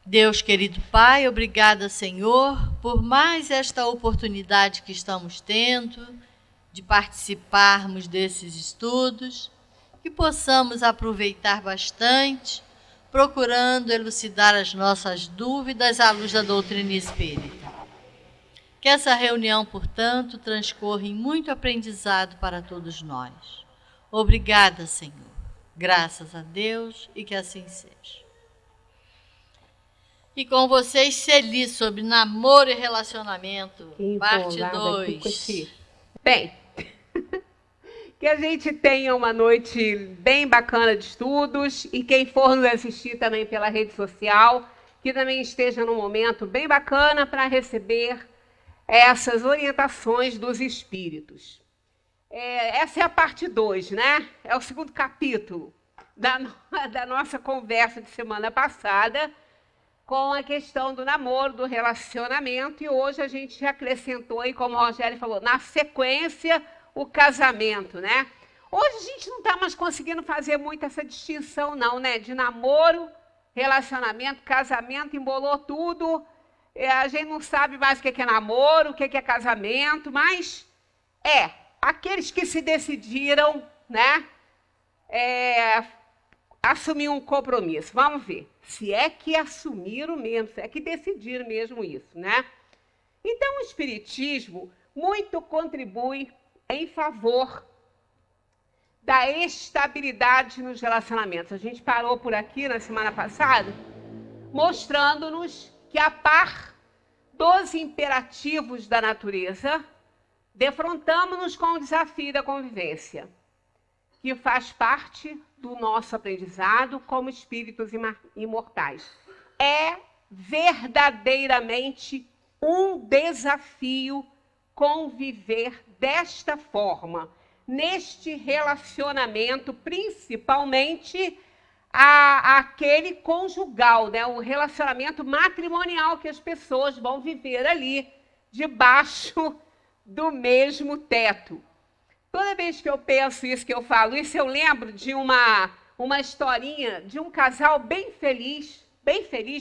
Deus querido Pai, obrigada, Senhor, por mais esta oportunidade que estamos tendo de participarmos desses estudos, que possamos aproveitar bastante, procurando elucidar as nossas dúvidas à luz da doutrina espírita. Que essa reunião, portanto, transcorra em muito aprendizado para todos nós. Obrigada, Senhor. Graças a Deus e que assim seja. E com vocês, Celi, sobre namoro e relacionamento, parte 2. Bem, que a gente tenha uma noite bem bacana de estudos e quem for nos assistir também pela rede social, que também esteja num momento bem bacana para receber essas orientações dos espíritos. Essa é a parte 2, né? É o segundo capítulo da nossa conversa de semana passada, com a questão do namoro, do relacionamento, e hoje a gente acrescentou aí, como o Rogério falou, na sequência, o casamento, né? Hoje a gente não está mais conseguindo fazer muito essa distinção, não, né? De namoro, relacionamento, casamento, embolou tudo. A gente não sabe mais o que é namoro, o que é casamento, mas aqueles que se decidiram, né? Assumir um compromisso. Vamos ver se é que assumiram mesmo, se é que decidiram mesmo isso, né? Então, o Espiritismo muito contribui em favor da estabilidade nos relacionamentos. A gente parou por aqui na semana passada, mostrando-nos que, a par dos imperativos da natureza, defrontamos-nos com o desafio da convivência, que faz parte do nosso aprendizado como espíritos imortais. É verdadeiramente um desafio conviver desta forma, neste relacionamento, principalmente aquele conjugal, né? O relacionamento matrimonial que as pessoas vão viver ali, debaixo do mesmo teto. Toda vez que eu penso isso, que eu falo isso, eu lembro de uma historinha de um casal bem feliz,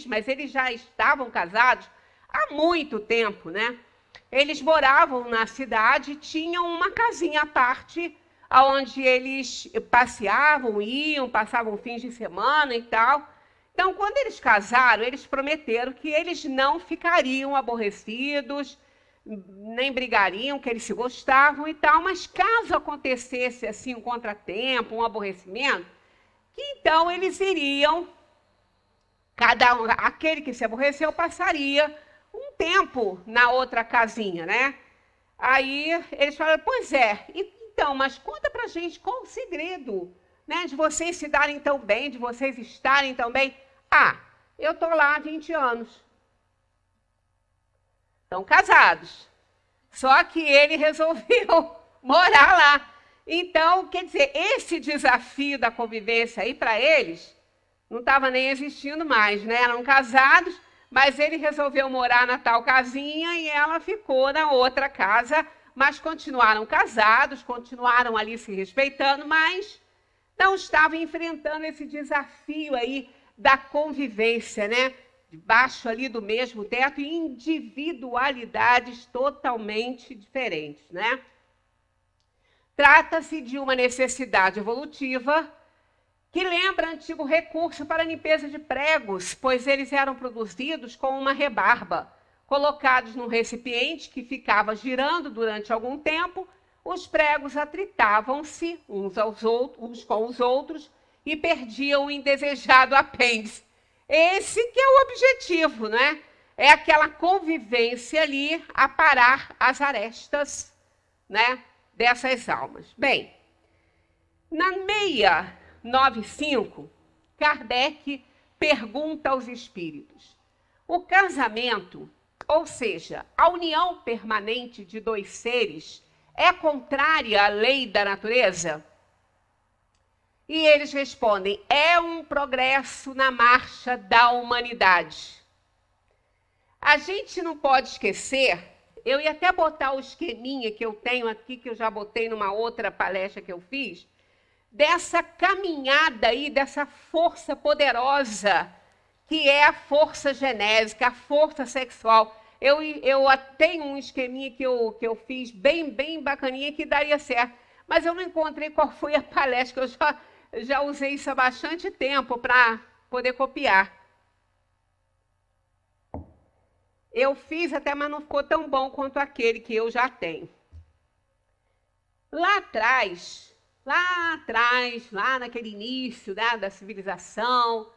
mas eles já estavam casados há muito tempo, né? Eles moravam na cidade e tinham uma casinha à parte, onde eles passeavam, passavam fins de semana e tal. Então, quando eles casaram, eles prometeram que eles não ficariam aborrecidos, nem brigariam, que eles se gostavam e tal, mas caso acontecesse assim um contratempo, um aborrecimento, que então eles iriam, aquele que se aborreceu passaria um tempo na outra casinha, né? Aí eles falaram, pois é, então, mas conta pra gente qual o segredo, né, de vocês se darem tão bem, de vocês estarem tão bem. Eu tô lá há 20 anos. Estão casados. Só que ele resolveu morar lá. Então, quer dizer, esse desafio da convivência aí para eles não estava nem existindo mais, né? Eram casados, mas ele resolveu morar na tal casinha e ela ficou na outra casa, mas continuaram casados, continuaram ali se respeitando, mas não estavam enfrentando esse desafio aí da convivência, né? Debaixo ali do mesmo teto, e individualidades totalmente diferentes, né? Trata-se de uma necessidade evolutiva que lembra antigo recurso para a limpeza de pregos, pois eles eram produzidos com uma rebarba, colocados num recipiente que ficava girando durante algum tempo. Os pregos atritavam-se uns com os outros e perdiam o indesejado apêndice. Esse que é o objetivo, né? É aquela convivência ali a parar as arestas, né, dessas almas. Bem, na 695, Kardec pergunta aos espíritos: o casamento, ou seja, a união permanente de dois seres, é contrária à lei da natureza? E eles respondem: é um progresso na marcha da humanidade. A gente não pode esquecer, eu ia até botar o esqueminha que eu tenho aqui, que eu já botei numa outra palestra que eu fiz, dessa caminhada aí, dessa força poderosa que é a força genésica, a força sexual. Eu tenho um esqueminha que eu fiz bem bacaninha que daria certo, mas eu não encontrei qual foi a palestra, que eu já usei isso há bastante tempo para poder copiar. Eu fiz até, mas não ficou tão bom quanto aquele que eu já tenho. Lá atrás, lá naquele início, né, da civilização,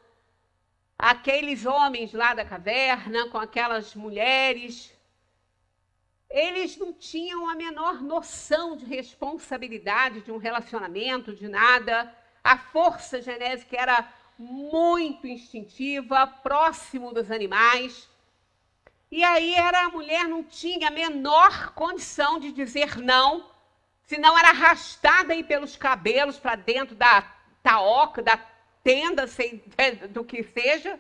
aqueles homens lá da caverna, com aquelas mulheres, eles não tinham a menor noção de responsabilidade de um relacionamento, de nada. A força genésica era muito instintiva, próximo dos animais. E aí a mulher não tinha a menor condição de dizer não, senão era arrastada aí pelos cabelos para dentro da taoca, da tenda, sei do que seja,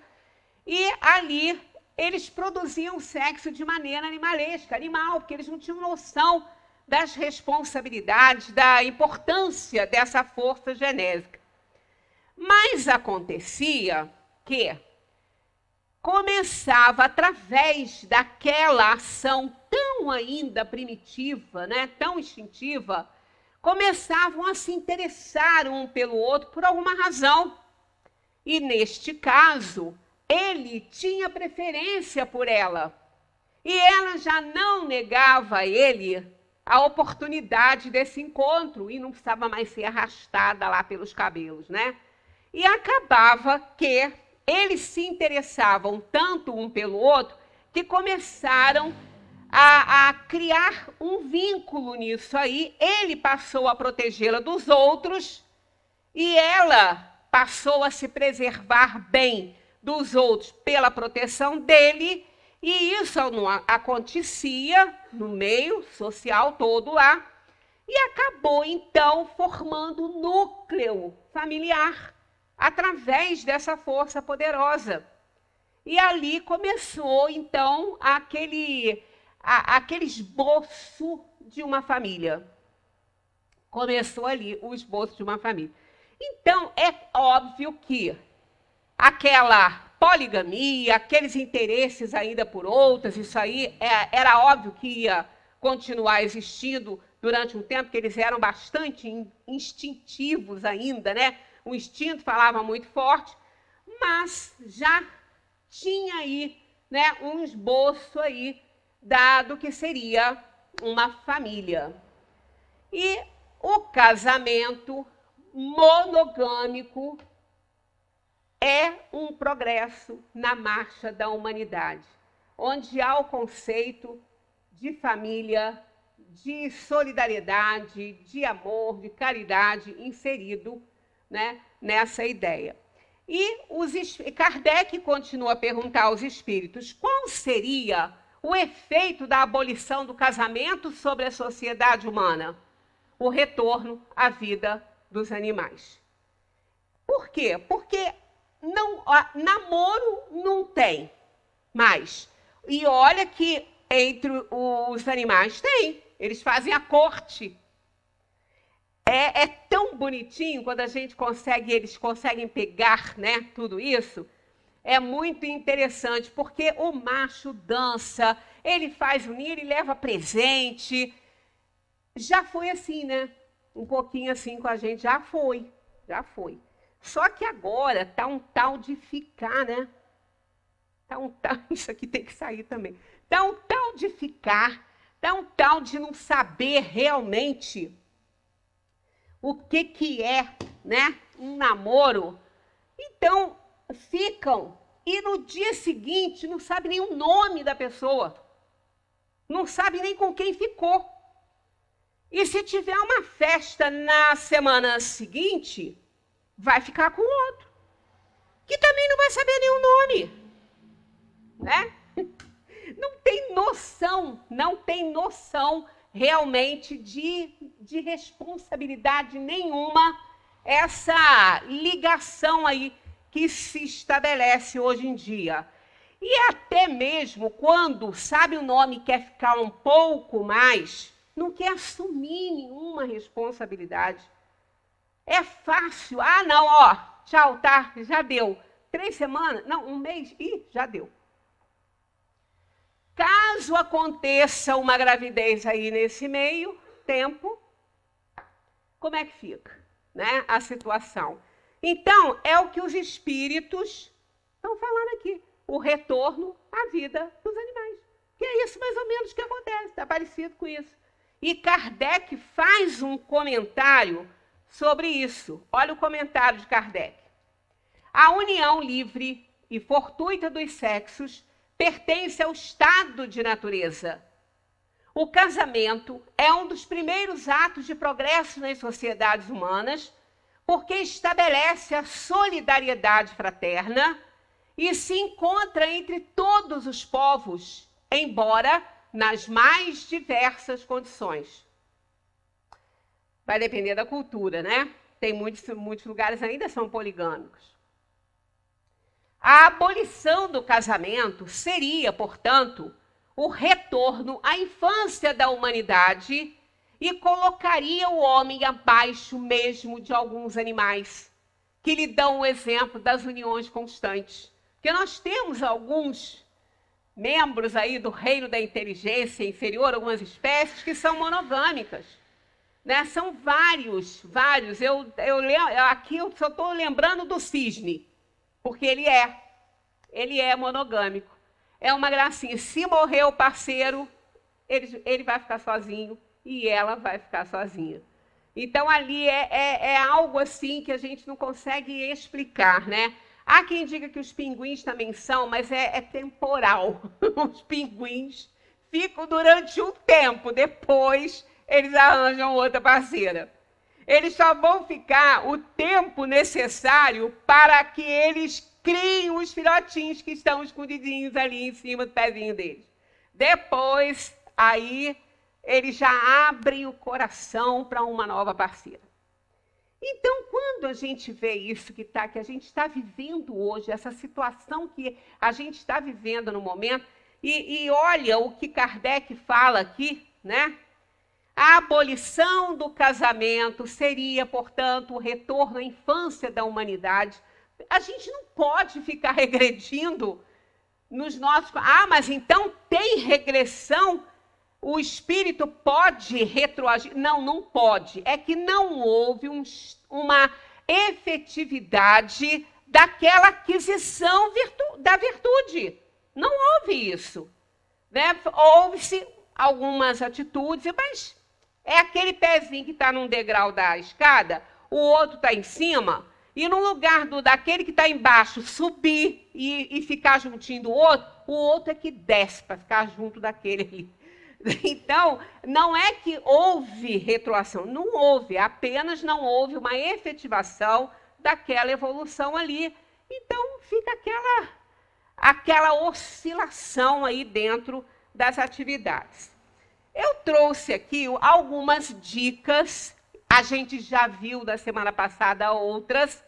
e ali eles produziam sexo de maneira animalesca, animal, porque eles não tinham noção das responsabilidades, da importância dessa força genésica. Mas acontecia que começava, através daquela ação tão ainda primitiva, né, tão instintiva, começavam a se interessar um pelo outro por alguma razão. E, neste caso, ele tinha preferência por ela. E ela já não negava a ele a oportunidade desse encontro e não precisava mais ser arrastada lá pelos cabelos, né? E acabava que eles se interessavam tanto um pelo outro que começaram a criar um vínculo nisso aí. Ele passou a protegê-la dos outros e ela passou a se preservar bem dos outros pela proteção dele, e isso não acontecia no meio social todo lá, e acabou, então, formando um núcleo familiar através dessa força poderosa. E ali começou, então, aquele esboço de uma família. Começou ali o esboço de uma família. Então, é óbvio que aquela poligamia, aqueles interesses ainda por outras, isso aí era óbvio que ia continuar existindo durante um tempo, porque eles eram bastante instintivos ainda, né? O instinto falava muito forte, mas já tinha aí, né, um esboço aí do que seria uma família. E o casamento monogâmico é um progresso na marcha da humanidade, onde há o conceito de família, de solidariedade, de amor, de caridade inserido, né, nessa ideia. E Kardec continua a perguntar aos espíritos qual seria o efeito da abolição do casamento sobre a sociedade humana? O retorno à vida dos animais. Por quê? Porque namoro não tem mais. E olha que entre os animais tem. Eles fazem a corte. É tão bonitinho quando eles conseguem pegar, né, tudo isso. É muito interessante, porque o macho dança, ele faz o ninho, ele leva presente. Já foi assim, né? Um pouquinho assim com a gente, já foi. Só que agora tá um tal de ficar, né? Isso aqui tem que sair também. Tá um tal de ficar, tá um tal de não saber realmente o que é, né, um namoro. Então, ficam e no dia seguinte não sabe nem o nome da pessoa. Não sabe nem com quem ficou. E se tiver uma festa na semana seguinte, vai ficar com o outro, que também não vai saber nenhum nome, né? Não tem noção realmente de responsabilidade nenhuma, essa ligação aí que se estabelece hoje em dia. E até mesmo quando sabe o nome e quer ficar um pouco mais, não quer assumir nenhuma responsabilidade. É fácil. Ah, não, ó, tchau, tá, já deu. 3 semanas? Não, 1 mês? Ih, já deu. Caso aconteça uma gravidez aí nesse meio tempo, como é que fica, né, a situação? Então, é o que os espíritos estão falando aqui. O retorno à vida dos animais. Que é isso mais ou menos que acontece, está parecido com isso. E Kardec faz um comentário sobre isso. Olha o comentário de Kardec. A união livre e fortuita dos sexos pertence ao estado de natureza. O casamento é um dos primeiros atos de progresso nas sociedades humanas, porque estabelece a solidariedade fraterna e se encontra entre todos os povos, embora nas mais diversas condições. Vai depender da cultura, né? Tem muitos lugares ainda são poligâmicos. A abolição do casamento seria, portanto, o retorno à infância da humanidade e colocaria o homem abaixo mesmo de alguns animais, que lhe dão o exemplo das uniões constantes. Porque nós temos alguns membros aí do reino da inteligência inferior, algumas espécies, que são monogâmicas. Né? São vários. Aqui eu só estou lembrando do cisne, porque ele é monogâmico. É uma gracinha. Se morrer o parceiro, ele vai ficar sozinho e ela vai ficar sozinha. Então, ali é algo assim que a gente não consegue explicar, né? Há quem diga que os pinguins também são, mas é temporal. Os pinguins ficam durante um tempo, depois eles arranjam outra parceira. Eles só vão ficar o tempo necessário para que eles criem os filhotinhos que estão escondidinhos ali em cima do pezinho deles. Depois, aí, eles já abrem o coração para uma nova parceira. Então, quando a gente vê isso que a gente está vivendo hoje, essa situação que a gente está vivendo no momento, e olha o que Kardec fala aqui, né? A abolição do casamento seria, portanto, o retorno à infância da humanidade. A gente não pode ficar regredindo nos nossos... Ah, mas então tem regressão? O espírito pode retroagir? Não, não pode. É que não houve uma efetividade daquela aquisição da virtude. Não houve isso. Né? Houve-se algumas atitudes, mas é aquele pezinho que está num degrau da escada, o outro está em cima, e no lugar daquele que está embaixo subir e ficar juntinho do outro, o outro é que desce para ficar junto daquele ali. Então, não é que houve retroação, não houve, apenas não houve uma efetivação daquela evolução ali. Então, fica aquela oscilação aí dentro das atividades. Eu trouxe aqui algumas dicas, a gente já viu da semana passada outras,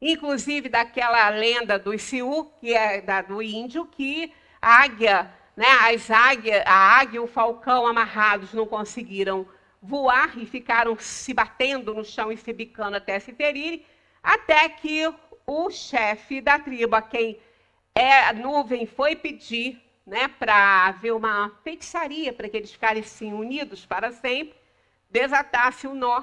inclusive daquela lenda do Sioux, que é do índio, que a águia, né, a águia e o falcão amarrados não conseguiram voar e ficaram se batendo no chão e se bicando até se ferirem, até que o chefe da tribo, a quem a nuvem foi pedir, né, para haver uma feitiçaria, para que eles ficassem unidos para sempre, desatasse o nó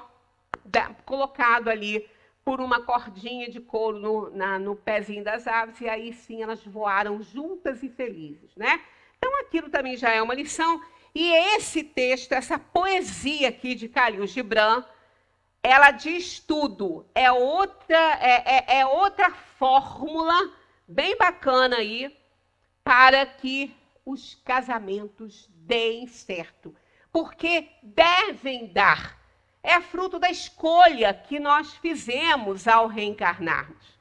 colocado ali por uma cordinha de couro no pezinho das aves, e aí sim elas voaram juntas e felizes, né? Então aquilo também já é uma lição, e esse texto, essa poesia aqui de Khalil Gibran, ela diz tudo, é outra fórmula bem bacana aí, para que os casamentos deem certo. Porque devem dar. É fruto da escolha que nós fizemos ao reencarnarmos.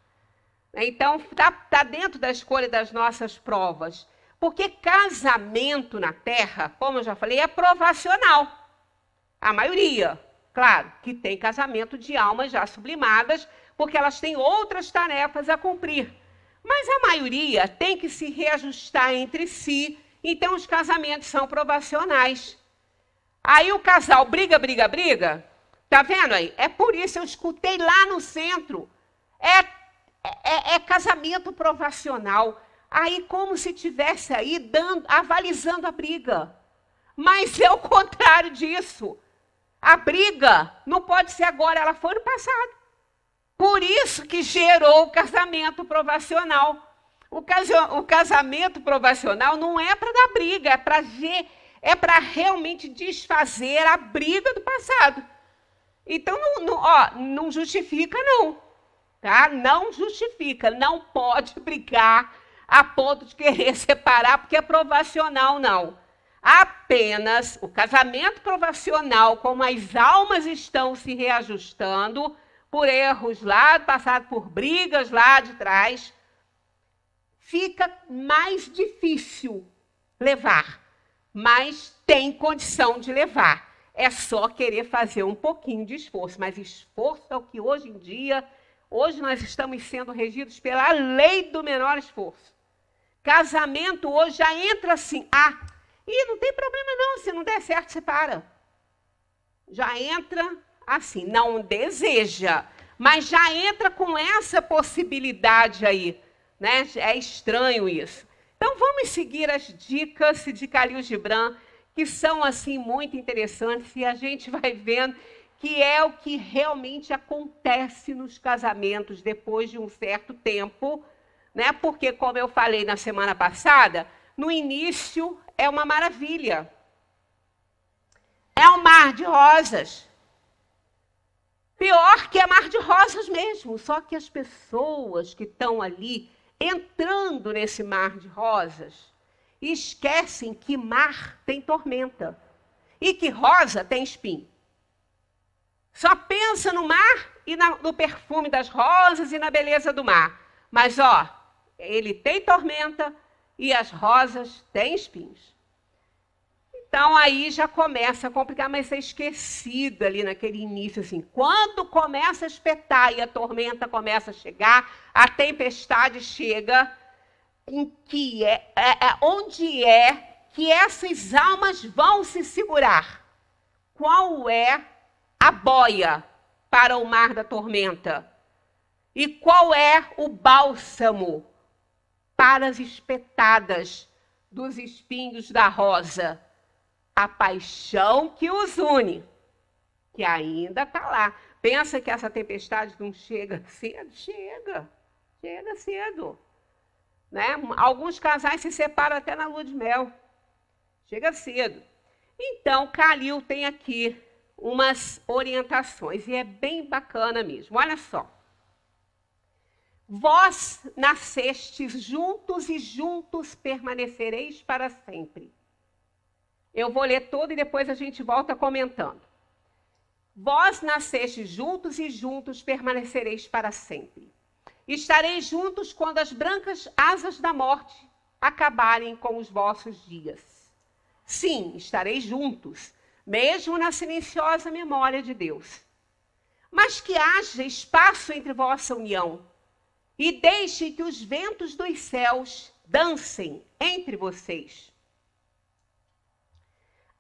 Então, está dentro da escolha das nossas provas. Porque casamento na Terra, como eu já falei, é provacional. A maioria, claro, que tem casamento de almas já sublimadas, porque elas têm outras tarefas a cumprir. Mas a maioria tem que se reajustar entre si, então os casamentos são provacionais. Aí o casal briga. Tá vendo aí? É por isso eu escutei lá no centro. é casamento provacional. Aí como se tivesse aí avalizando a briga. Mas é o contrário disso. A briga não pode ser agora, ela foi no passado. Por isso que gerou o casamento provacional. O casamento provacional não é para dar briga, é para realmente desfazer a briga do passado. Então, não justifica, não. Tá? Não justifica, não pode brigar a ponto de querer separar, porque é provacional, não. Apenas o casamento provacional, como as almas estão se reajustando por erros lá do passado, por brigas lá de trás, fica mais difícil levar, mas tem condição de levar. É só querer fazer um pouquinho de esforço, mas esforço é o que hoje em dia, hoje nós estamos sendo regidos pela lei do menor esforço. Casamento hoje já entra assim, e não tem problema não, se não der certo, separa. Já entra assim, não deseja, mas já entra com essa possibilidade aí, né? É estranho isso. Então vamos seguir as dicas de Khalil Gibran, que são assim muito interessantes, e a gente vai vendo que é o que realmente acontece nos casamentos depois de um certo tempo, né? Porque, como eu falei na semana passada, no início é uma maravilha. É um mar de rosas. Pior que é mar de rosas mesmo, só que as pessoas que estão ali entrando nesse mar de rosas esquecem que mar tem tormenta e que rosa tem espinho. Só pensa no mar e no perfume das rosas e na beleza do mar. Mas, ele tem tormenta e as rosas têm espinhos. Então, aí já começa a complicar, mas é esquecido ali naquele início, assim. Quando começa a espetar e a tormenta começa a chegar, a tempestade chega, em que onde é que essas almas vão se segurar? Qual é a boia para o mar da tormenta? E qual é o bálsamo para as espetadas dos espinhos da rosa? A paixão que os une, que ainda está lá. Pensa que essa tempestade não chega cedo? Chega cedo. Né? Alguns casais se separam até na lua de mel. Chega cedo. Então, Khalil tem aqui umas orientações, e é bem bacana mesmo. Olha só. Vós nascestes juntos e juntos permanecereis para sempre. Eu vou ler todo e depois a gente volta comentando. Vós nascestes juntos e juntos permanecereis para sempre. Estareis juntos quando as brancas asas da morte acabarem com os vossos dias. Sim, estareis juntos, mesmo na silenciosa memória de Deus. Mas que haja espaço entre vossa união e deixe que os ventos dos céus dancem entre vocês.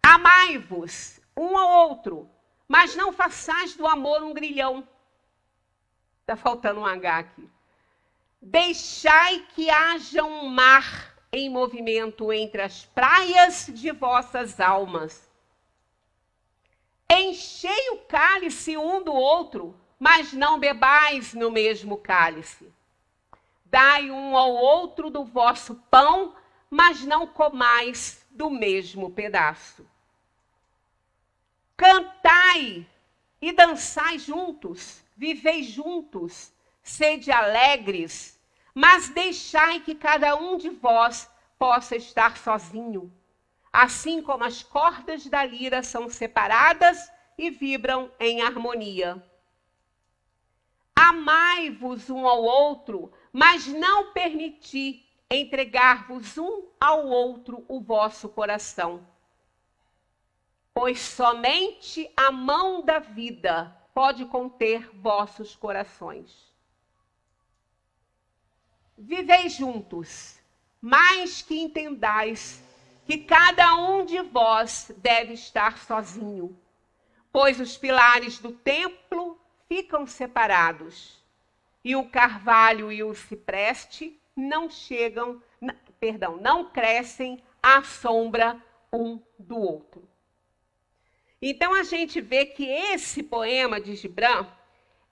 Amai-vos um ao outro, mas não façais do amor um grilhão. Está faltando um H aqui. Deixai que haja um mar em movimento entre as praias de vossas almas. Enchei o cálice um do outro, mas não bebais no mesmo cálice. Dai um ao outro do vosso pão, mas não comais do mesmo pedaço. Cantai e dançai juntos, vivei juntos, sede alegres, mas deixai que cada um de vós possa estar sozinho, assim como as cordas da lira são separadas e vibram em harmonia. Amai-vos um ao outro, mas não permiti entregar-vos um ao outro o vosso coração. Pois somente a mão da vida pode conter vossos corações. Vivei juntos, mas que entendais que cada um de vós deve estar sozinho, pois os pilares do templo ficam separados. e o carvalho e o cipreste não crescem à sombra um do outro. Então a gente vê que esse poema de Gibran,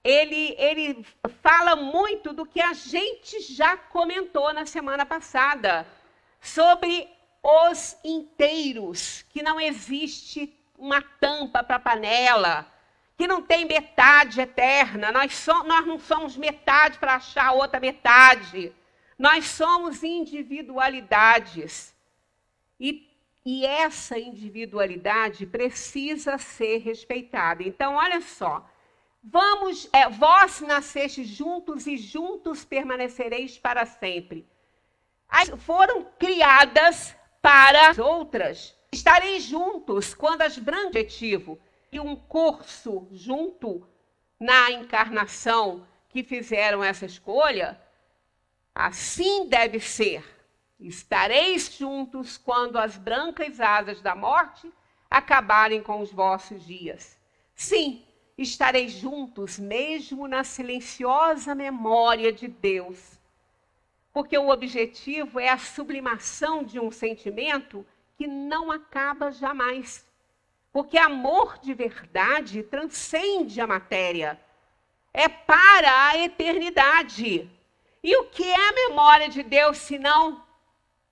ele fala muito do que a gente já comentou na semana passada, sobre os inteiros, que não existe uma tampa para a panela, que não tem metade eterna, nós não somos metade para achar outra metade, nós somos individualidades. E essa individualidade precisa ser respeitada. Então, olha só, vós nascestes juntos e juntos permanecereis para sempre. Foram criadas para as outras. Estareis juntos quando as adjetivo e um curso junto na encarnação que fizeram essa escolha, assim deve ser. Estareis juntos quando as brancas asas da morte acabarem com os vossos dias. Sim, estareis juntos mesmo na silenciosa memória de Deus. Porque o objetivo é a sublimação de um sentimento que não acaba jamais. Porque amor de verdade transcende a matéria. É para a eternidade. E o que é a memória de Deus, senão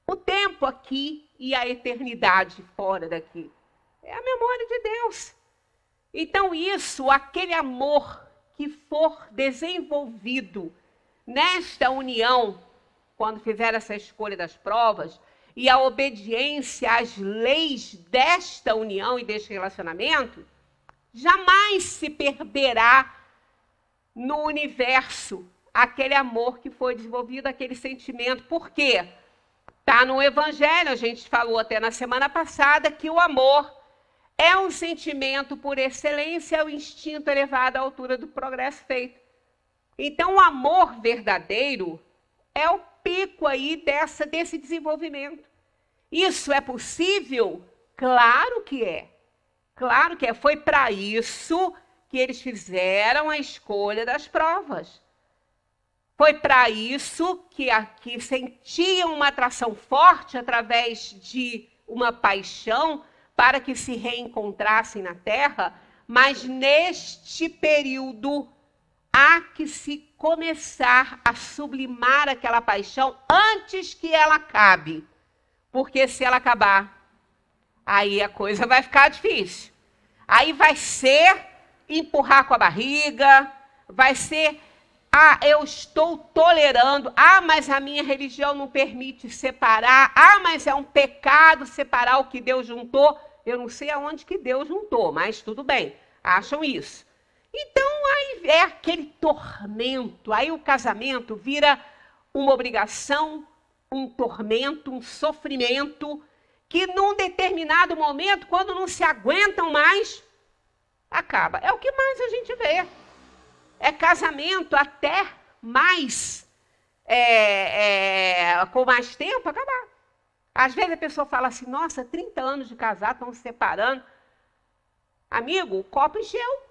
o tempo aqui e a eternidade fora daqui? É a memória de Deus. Então aquele amor que for desenvolvido nesta união, quando fizer essa escolha das provas, e a obediência às leis desta união e deste relacionamento, jamais se perderá no universo aquele amor que foi desenvolvido, aquele sentimento. Por quê? Está no Evangelho, a gente falou até na semana passada, que o amor é um sentimento por excelência, é o instinto elevado à altura do progresso feito. Então, o amor verdadeiro é o pico aí desse desenvolvimento. Isso é possível? Claro que é. Claro que é. Foi para isso que eles fizeram a escolha das provas. Foi para isso que sentiam uma atração forte através de uma paixão para que se reencontrassem na Terra, mas neste período há que se começar a sublimar aquela paixão antes que ela acabe. Porque se ela acabar, aí a coisa vai ficar difícil. Aí vai ser empurrar com a barriga, vai ser, eu estou tolerando, mas a minha religião não permite separar, mas é um pecado separar o que Deus juntou. Eu não sei aonde que Deus juntou, mas tudo bem, acham isso. Então, aí é aquele tormento, aí o casamento vira uma obrigação, um tormento, um sofrimento, que num determinado momento, quando não se aguentam mais, acaba. É o que mais a gente vê. É casamento até mais, com mais tempo, acabar. Às vezes a pessoa fala assim, nossa, 30 anos de casado, estão se separando. Amigo, o copo encheu.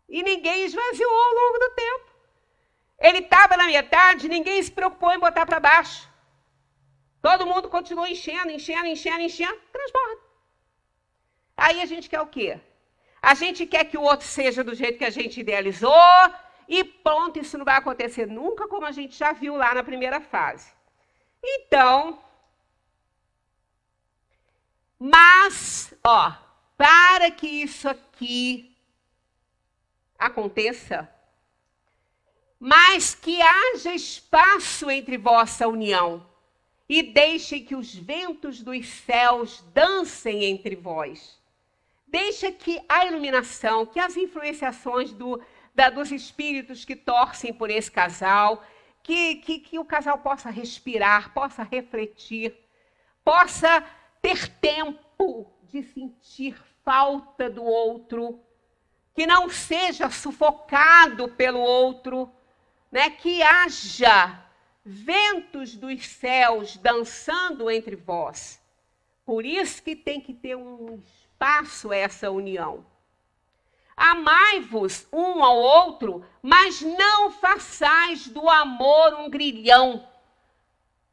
E ninguém esvaziou ao longo do tempo. Ele estava na metade, ninguém se preocupou em botar para baixo. Todo mundo continuou enchendo, transborda. Aí a gente quer o quê? A gente quer que o outro seja do jeito que a gente idealizou e pronto, isso não vai acontecer nunca, como a gente já viu lá na primeira fase. Então, mas, para que isso aqui aconteça, mas que haja espaço entre vossa união e deixem que os ventos dos céus dancem entre vós. Deixa que a iluminação, que as influenciações dos espíritos que torcem por esse casal, que o casal possa respirar, possa refletir, possa ter tempo de sentir falta do outro, que não seja sufocado pelo outro, né? Que haja ventos dos céus dançando entre vós. Por isso que tem que ter um espaço essa união. Amai-vos um ao outro, mas não façais do amor um grilhão.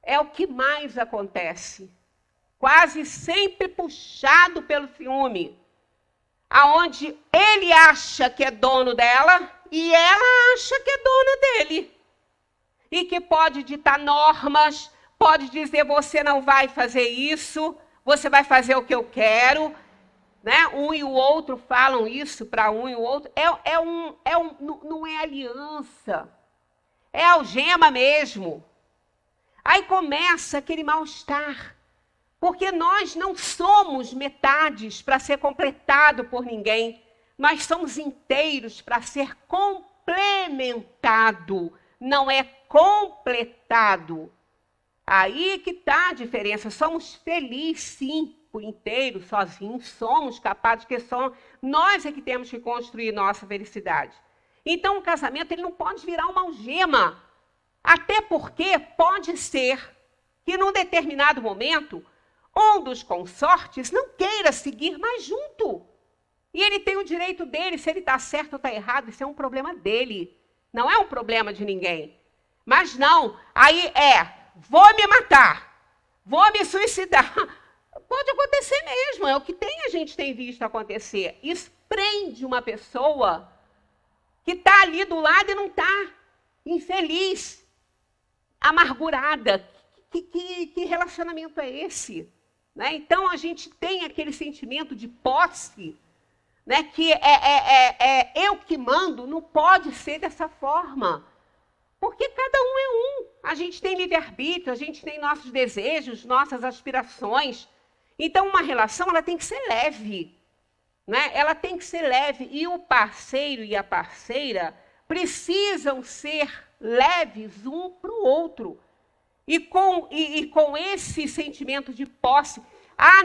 É o que mais acontece. Quase sempre puxado pelo ciúme. Aonde ele acha que é dono dela e ela acha que é dona dele. E que pode ditar normas, pode dizer, você não vai fazer isso, você vai fazer o que eu quero. Né? Um e o outro falam isso para um e o outro. Não é aliança, é algema mesmo. Aí começa aquele mal-estar, porque nós não somos metades para ser completado por ninguém. Nós somos inteiros para ser complementado, não é completado. Aí que está a diferença. Somos felizes, sim, por inteiro, sozinhos, somos capazes, porque nós é que temos que construir nossa felicidade. Então, o casamento ele não pode virar uma algema, até porque pode ser que, num determinado momento, um dos consortes não queira seguir mais junto. E ele tem o direito dele, se ele está certo ou está errado, isso é um problema dele, não é um problema de ninguém. Mas não, aí vou me matar, vou me suicidar. Pode acontecer mesmo, é o que a gente tem visto acontecer. Isso prende uma pessoa que está ali do lado e não está, infeliz, amargurada. Que relacionamento é esse? Né? Então, a gente tem aquele sentimento de posse, né? Que eu que mando, não pode ser dessa forma. Porque cada um é um. A gente tem livre-arbítrio, a gente tem nossos desejos, nossas aspirações. Então, uma relação ela tem que ser leve. Né? Ela tem que ser leve. E o parceiro e a parceira precisam ser leves um para o outro. E com esse sentimento de posse,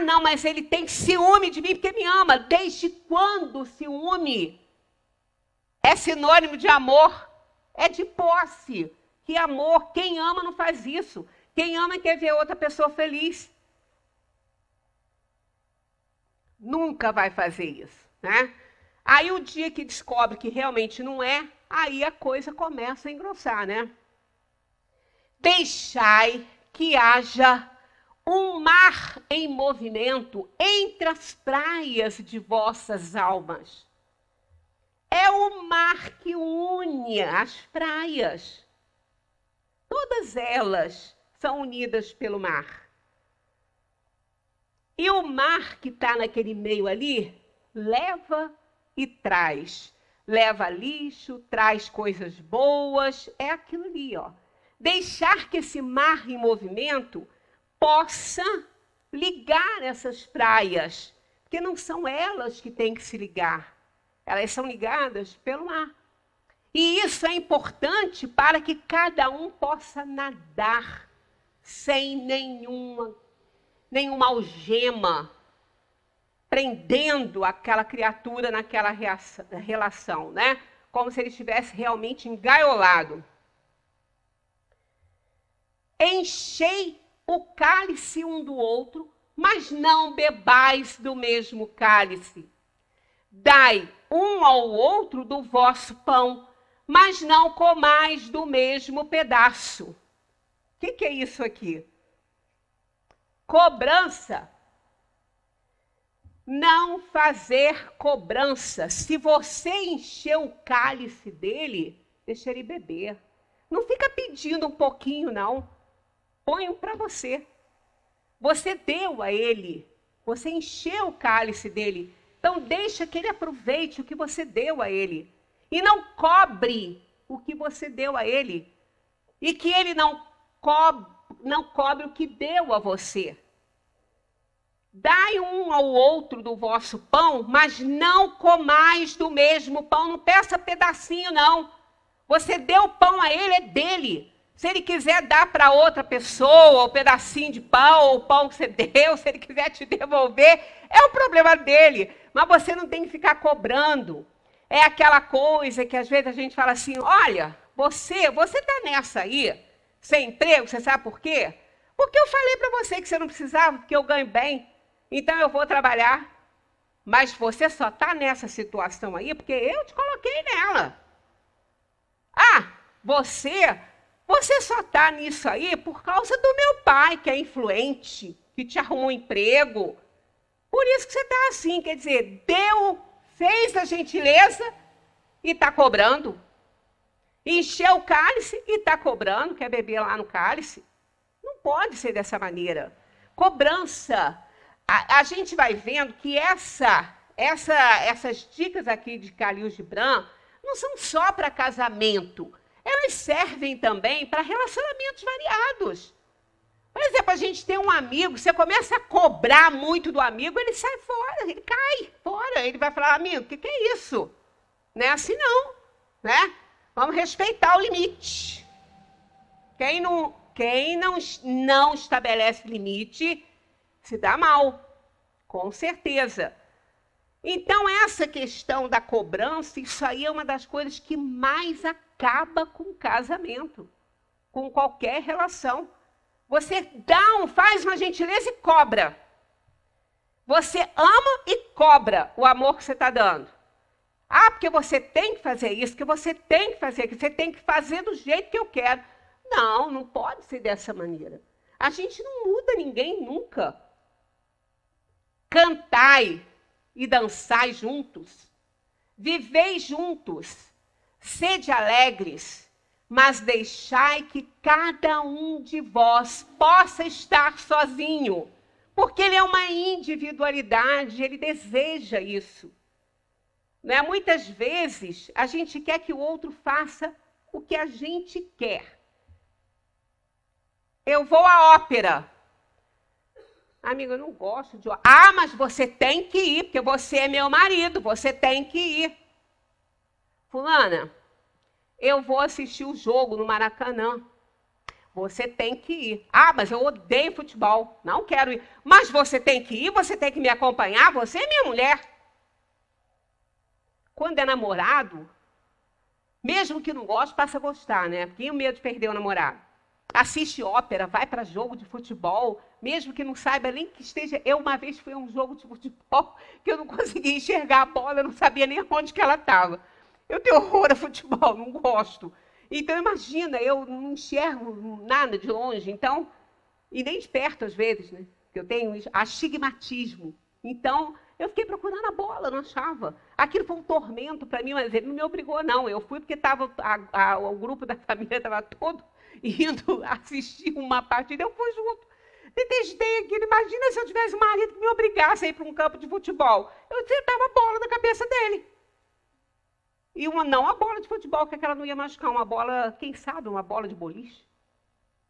não, mas ele tem ciúme de mim porque me ama. Desde quando ciúme é sinônimo de amor? É de posse. Que amor, quem ama não faz isso. Quem ama quer ver outra pessoa feliz. Nunca vai fazer isso, né? Aí o dia que descobre que realmente não é, aí a coisa começa a engrossar, né? Deixai que haja um mar em movimento entre as praias de vossas almas. É o mar que une as praias. Todas elas são unidas pelo mar. E o mar que está naquele meio ali, leva e traz. Leva lixo, traz coisas boas, é aquilo ali, ó. Deixar que esse mar em movimento possa ligar essas praias, porque não são elas que têm que se ligar. Elas são ligadas pelo mar. E isso é importante para que cada um possa nadar sem nenhuma algema, prendendo aquela criatura naquela relação, né? Como se ele estivesse realmente engaiolado. Enchei o cálice um do outro, mas não bebais do mesmo cálice. Dai um ao outro do vosso pão, mas não comais do mesmo pedaço. O que é isso aqui? Cobrança. Não fazer cobrança. Se você encher o cálice dele, deixa ele beber. Não fica pedindo um pouquinho, não. Põe um para você. Você deu a ele. Você encheu o cálice dele. Então, deixa que ele aproveite o que você deu a ele. E não cobre o que você deu a ele. E que ele não cobre o que deu a você. Dai um ao outro do vosso pão, mas não comais do mesmo pão. Não peça pedacinho, não. Você deu o pão a ele, é dele. Se ele quiser dar para outra pessoa o pedacinho de pão, ou o pão que você deu, se ele quiser te devolver, é o problema dele. Mas você não tem que ficar cobrando. É aquela coisa que às vezes a gente fala assim, olha, você está nessa aí, sem emprego, você sabe por quê? Porque eu falei para você que você não precisava, porque eu ganho bem, então eu vou trabalhar. mas você só está nessa situação aí porque eu te coloquei nela. Ah, você só está nisso aí por causa do meu pai, que é influente, que te arrumou um emprego. Por isso que você está assim, quer dizer, fez a gentileza e está cobrando. Encheu o cálice e está cobrando, quer beber lá no cálice. Não pode ser dessa maneira. Cobrança. A gente vai vendo que essas dicas aqui de Khalil Gibran não são só para casamento. Elas servem também para relacionamentos variados. Por exemplo, a gente tem um amigo, você começa a cobrar muito do amigo, ele sai fora, ele cai fora. Ele vai falar, amigo, o que é isso? Não é assim não, né? Vamos respeitar o limite. Quem não estabelece limite, se dá mal, com certeza. Então, essa questão da cobrança, isso aí é uma das coisas que mais acaba com o casamento, com qualquer relação. Você faz uma gentileza e cobra. Você ama e cobra o amor que você está dando. Ah, porque você tem que fazer isso, que você tem que fazer aquilo, você tem que fazer do jeito que eu quero. Não, não pode ser dessa maneira. A gente não muda ninguém nunca. Cantai e dançai juntos, vivei juntos, sede alegres, mas deixai que cada um de vós possa estar sozinho, porque ele é uma individualidade, ele deseja isso. Né? Muitas vezes, a gente quer que o outro faça o que a gente quer. Eu vou à ópera. Amigo, eu não gosto de ópera. Ah, mas você tem que ir, porque você é meu marido, você tem que ir. Fulana, eu vou assistir o jogo no Maracanã. Você tem que ir. Ah, mas eu odeio futebol, não quero ir. Mas você tem que ir, você tem que me acompanhar, você é minha mulher. Quando é namorado, mesmo que não goste, passa a gostar, né? Porque o medo de perder o namorado. Assiste ópera, vai para jogo de futebol, mesmo que não saiba nem que esteja... Eu uma vez fui a um jogo de futebol que eu não conseguia enxergar a bola, eu não sabia nem onde que ela estava. Eu tenho horror a futebol, não gosto. Então, imagina, eu não enxergo nada de longe, então... E nem de perto, às vezes, né? Porque eu tenho astigmatismo. Então, eu fiquei procurando a bola, não achava. Aquilo foi um tormento para mim, mas ele não me obrigou, não. Eu fui porque o grupo da família estava todo indo assistir uma partida, eu fui junto. Detestei aquilo. Imagina se eu tivesse um marido que me obrigasse a ir para um campo de futebol. Eu sentava a bola na cabeça dele. E não a bola de futebol, que aquela não ia machucar. Uma bola, quem sabe, uma bola de boliche.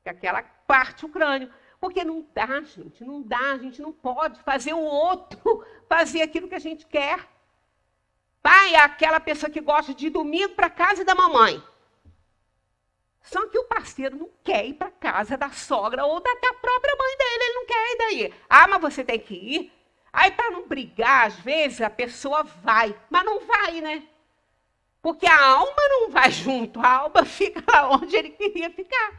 Que aquela parte o crânio. Porque não dá, gente, não dá. A gente não pode fazer o outro fazer aquilo que a gente quer. Pai é aquela pessoa que gosta de ir domingo para a casa da mamãe. Só que o parceiro não quer ir para a casa da sogra ou da própria mãe dele. Ele não quer ir daí. Ah, mas você tem que ir. Aí, para não brigar, às vezes, a pessoa vai. Mas não vai, né? Porque a alma não vai junto. A alma fica lá onde ele queria ficar.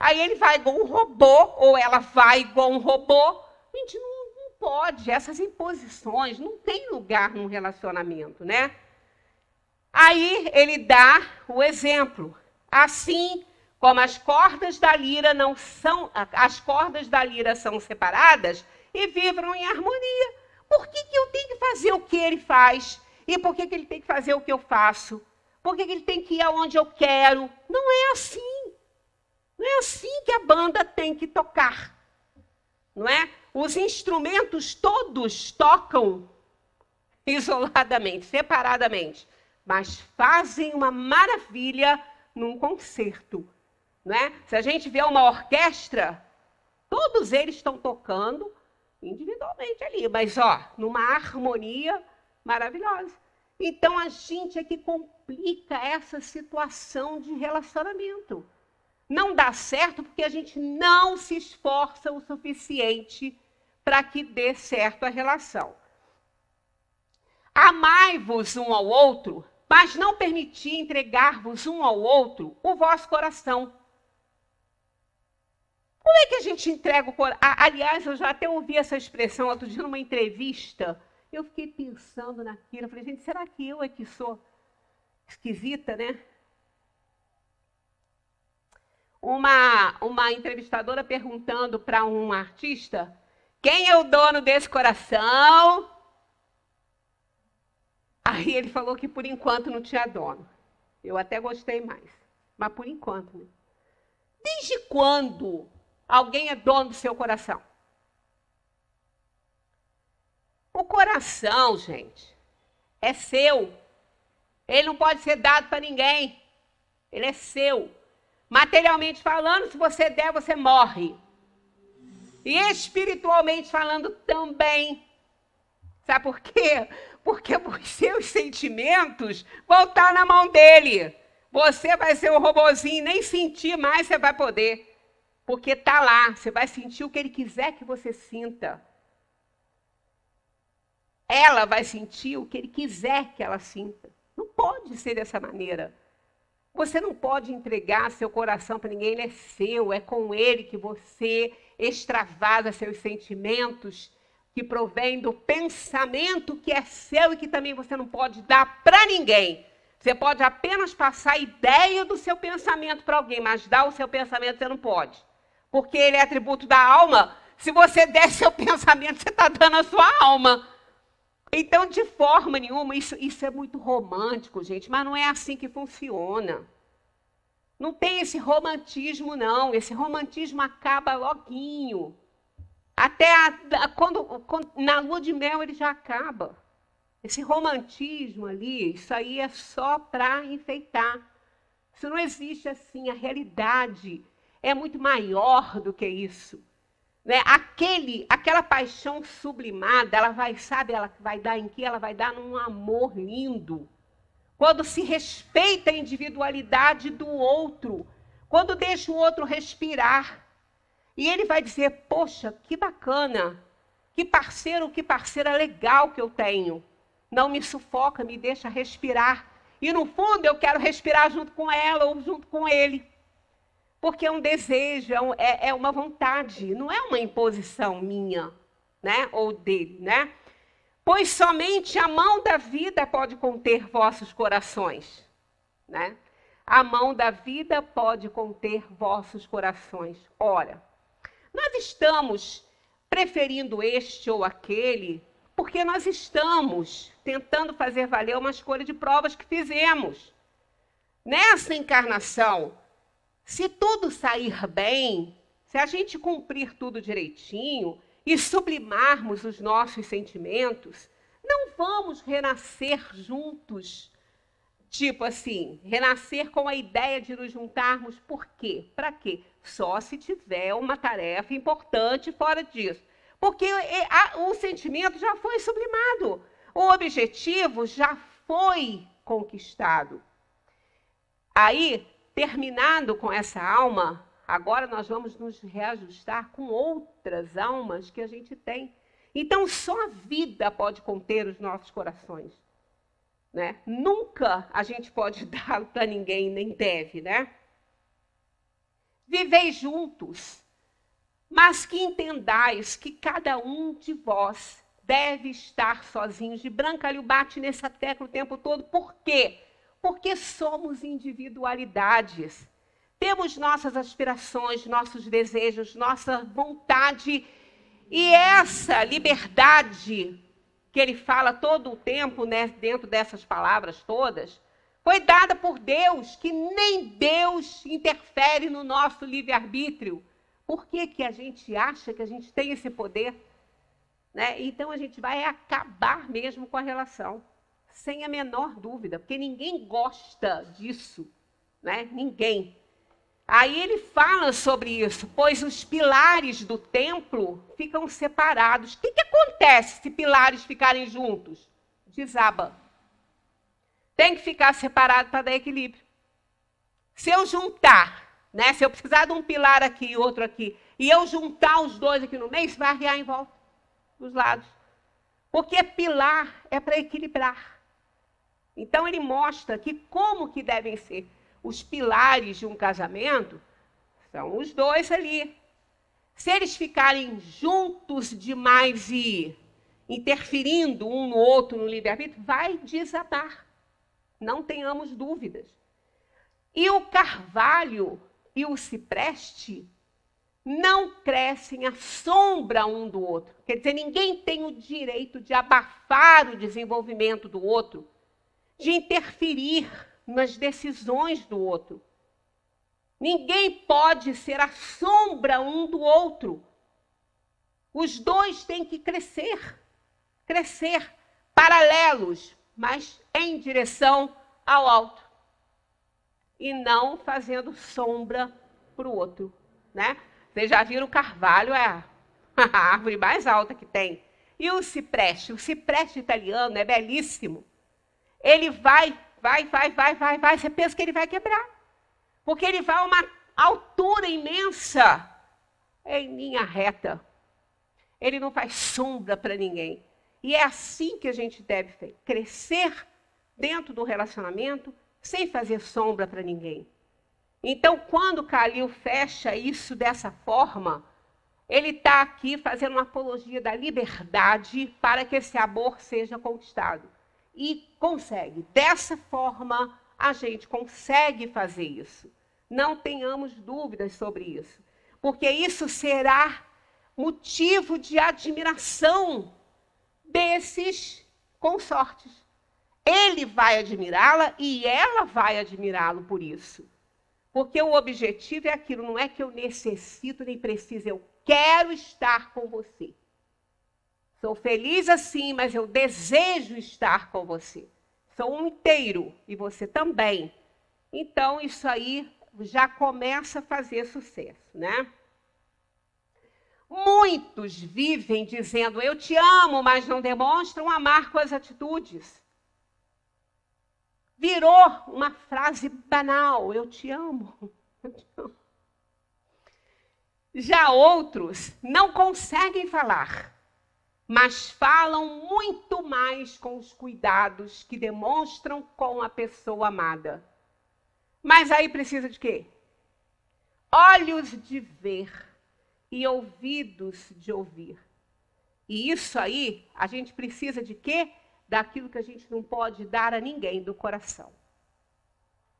Aí ele vai igual um robô, ou ela vai igual um robô. A gente não pode. Essas imposições não tem lugar num relacionamento, né? Aí ele dá o exemplo. Assim como as cordas da lira são separadas e vibram em harmonia. Por que eu tenho que fazer o que ele faz? E por que ele tem que fazer o que eu faço? Por que ele tem que ir aonde eu quero? Não é assim. Não é assim que a banda tem que tocar. Não é? Os instrumentos todos tocam isoladamente, separadamente, mas fazem uma maravilha num concerto, né? Se a gente vê uma orquestra, todos eles estão tocando individualmente ali, mas numa harmonia maravilhosa. Então a gente é que complica essa situação de relacionamento. Não dá certo porque a gente não se esforça o suficiente para que dê certo a relação. Amai-vos um ao outro, mas não permiti entregar-vos um ao outro o vosso coração. Como é que a gente entrega o coração? Aliás, eu já até ouvi essa expressão outro dia numa entrevista Eu fiquei pensando naquilo, eu falei, gente, será que eu é que sou esquisita, né? Uma entrevistadora perguntando para um artista, quem é o dono desse coração? Aí ele falou que por enquanto não tinha dono. Eu até gostei mais, mas por enquanto, né? Desde quando alguém é dono do seu coração? O coração, gente, é seu. Ele não pode ser dado para ninguém. Ele é seu. Materialmente falando, se você der, você morre. E espiritualmente falando também. Sabe por quê? Porque os seus sentimentos vão estar na mão dele. Você vai ser um robozinho, nem sentir mais você vai poder. Porque está lá, você vai sentir o que ele quiser que você sinta. Ela vai sentir o que ele quiser que ela sinta. Não pode ser dessa maneira. Você não pode entregar seu coração para ninguém, ele é seu, é com ele que você extravasa seus sentimentos, que provém do pensamento que é seu e que também você não pode dar para ninguém. Você pode apenas passar a ideia do seu pensamento para alguém, mas dar o seu pensamento você não pode. Porque ele é atributo da alma. Se você der seu pensamento, você está dando a sua alma. Então, de forma nenhuma, isso é muito romântico, gente, mas não é assim que funciona. Não tem esse romantismo, não. Esse romantismo acaba loguinho. Até quando na lua de mel ele já acaba. Esse romantismo ali, isso aí é só para enfeitar. Isso não existe assim. A realidade é muito maior do que isso. Né? Aquela paixão sublimada, ela vai dar em quê? Ela vai dar num amor lindo. Quando se respeita a individualidade do outro. Quando deixa o outro respirar. E ele vai dizer, poxa, que bacana. Que parceira legal que eu tenho. Não me sufoca, me deixa respirar. E no fundo eu quero respirar junto com ela ou junto com ele. Porque é um desejo, é uma vontade, não é uma imposição minha, né? Ou dele, né? Pois somente a mão da vida pode conter vossos corações, né? A mão da vida pode conter vossos corações. Ora, nós estamos preferindo este ou aquele porque nós estamos tentando fazer valer uma escolha de provas que fizemos. Nessa encarnação, se tudo sair bem, se a gente cumprir tudo direitinho e sublimarmos os nossos sentimentos, não vamos renascer juntos. Tipo assim, renascer com a ideia de nos juntarmos. Por quê? Para quê? Só se tiver uma tarefa importante fora disso. Porque o sentimento já foi sublimado. O objetivo já foi conquistado. Aí, terminado com essa alma, agora nós vamos nos reajustar com outras almas que a gente tem. Então, só a vida pode conter os nossos corações. Né? Nunca a gente pode dar para ninguém, nem deve, né? Vivei juntos, mas que entendais que cada um de vós deve estar sozinho. De Brancalhão bate nessa tecla o tempo todo. Por quê? Porque somos individualidades. Temos nossas aspirações, nossos desejos, nossa vontade. E essa liberdade que ele fala todo o tempo, né, dentro dessas palavras todas, foi dada por Deus, que nem Deus interfere no nosso livre-arbítrio. Por que a gente acha que a gente tem esse poder? Né? Então a gente vai acabar mesmo com a relação, sem a menor dúvida, porque ninguém gosta disso, né? Ninguém. Aí ele fala sobre isso, pois os pilares do templo ficam separados. O que acontece se pilares ficarem juntos? Desaba. Tem que ficar separado para dar equilíbrio. Se eu juntar, né? Se eu precisar de um pilar aqui e outro aqui, e eu juntar os dois aqui no meio, isso vai arriar em volta dos lados. Porque pilar é para equilibrar. Então ele mostra que como que devem ser os pilares de um casamento, são os dois ali. Se eles ficarem juntos demais e interferindo um no outro no livre-arbítrio, vai desabar. Não tenhamos dúvidas. E o carvalho e o cipreste não crescem à sombra um do outro. Quer dizer, ninguém tem o direito de abafar o desenvolvimento do outro, de interferir nas decisões do outro. Ninguém pode ser a sombra um do outro. Os dois têm que crescer paralelos, mas em direção ao alto. E não fazendo sombra para o outro, né? Vocês já viram o carvalho, é a árvore mais alta que tem. E o cipreste italiano é belíssimo. Ele vai, você pensa que ele vai quebrar. Porque ele vai a uma altura imensa, em linha reta. Ele não faz sombra para ninguém. E é assim que a gente deve crescer dentro do relacionamento, sem fazer sombra para ninguém. Então, quando Khalil fecha isso dessa forma, ele está aqui fazendo uma apologia da liberdade para que esse amor seja conquistado. E consegue. Dessa forma, a gente consegue fazer isso. Não tenhamos dúvidas sobre isso. Porque isso será motivo de admiração desses consortes. Ele vai admirá-la e ela vai admirá-lo por isso. Porque o objetivo é aquilo, não é que eu necessito nem preciso, eu quero estar com você. Sou feliz assim, mas eu desejo estar com você. Sou um inteiro e você também. Então, isso aí já começa a fazer sucesso, né? Muitos vivem dizendo, eu te amo, mas não demonstram amar com as atitudes. Virou uma frase banal, eu te amo. Eu te amo. Já outros não conseguem falar, mas falam muito mais com os cuidados que demonstram com a pessoa amada. Mas aí precisa de quê? Olhos de ver e ouvidos de ouvir. E isso aí, a gente precisa de quê? Daquilo que a gente não pode dar a ninguém, do coração.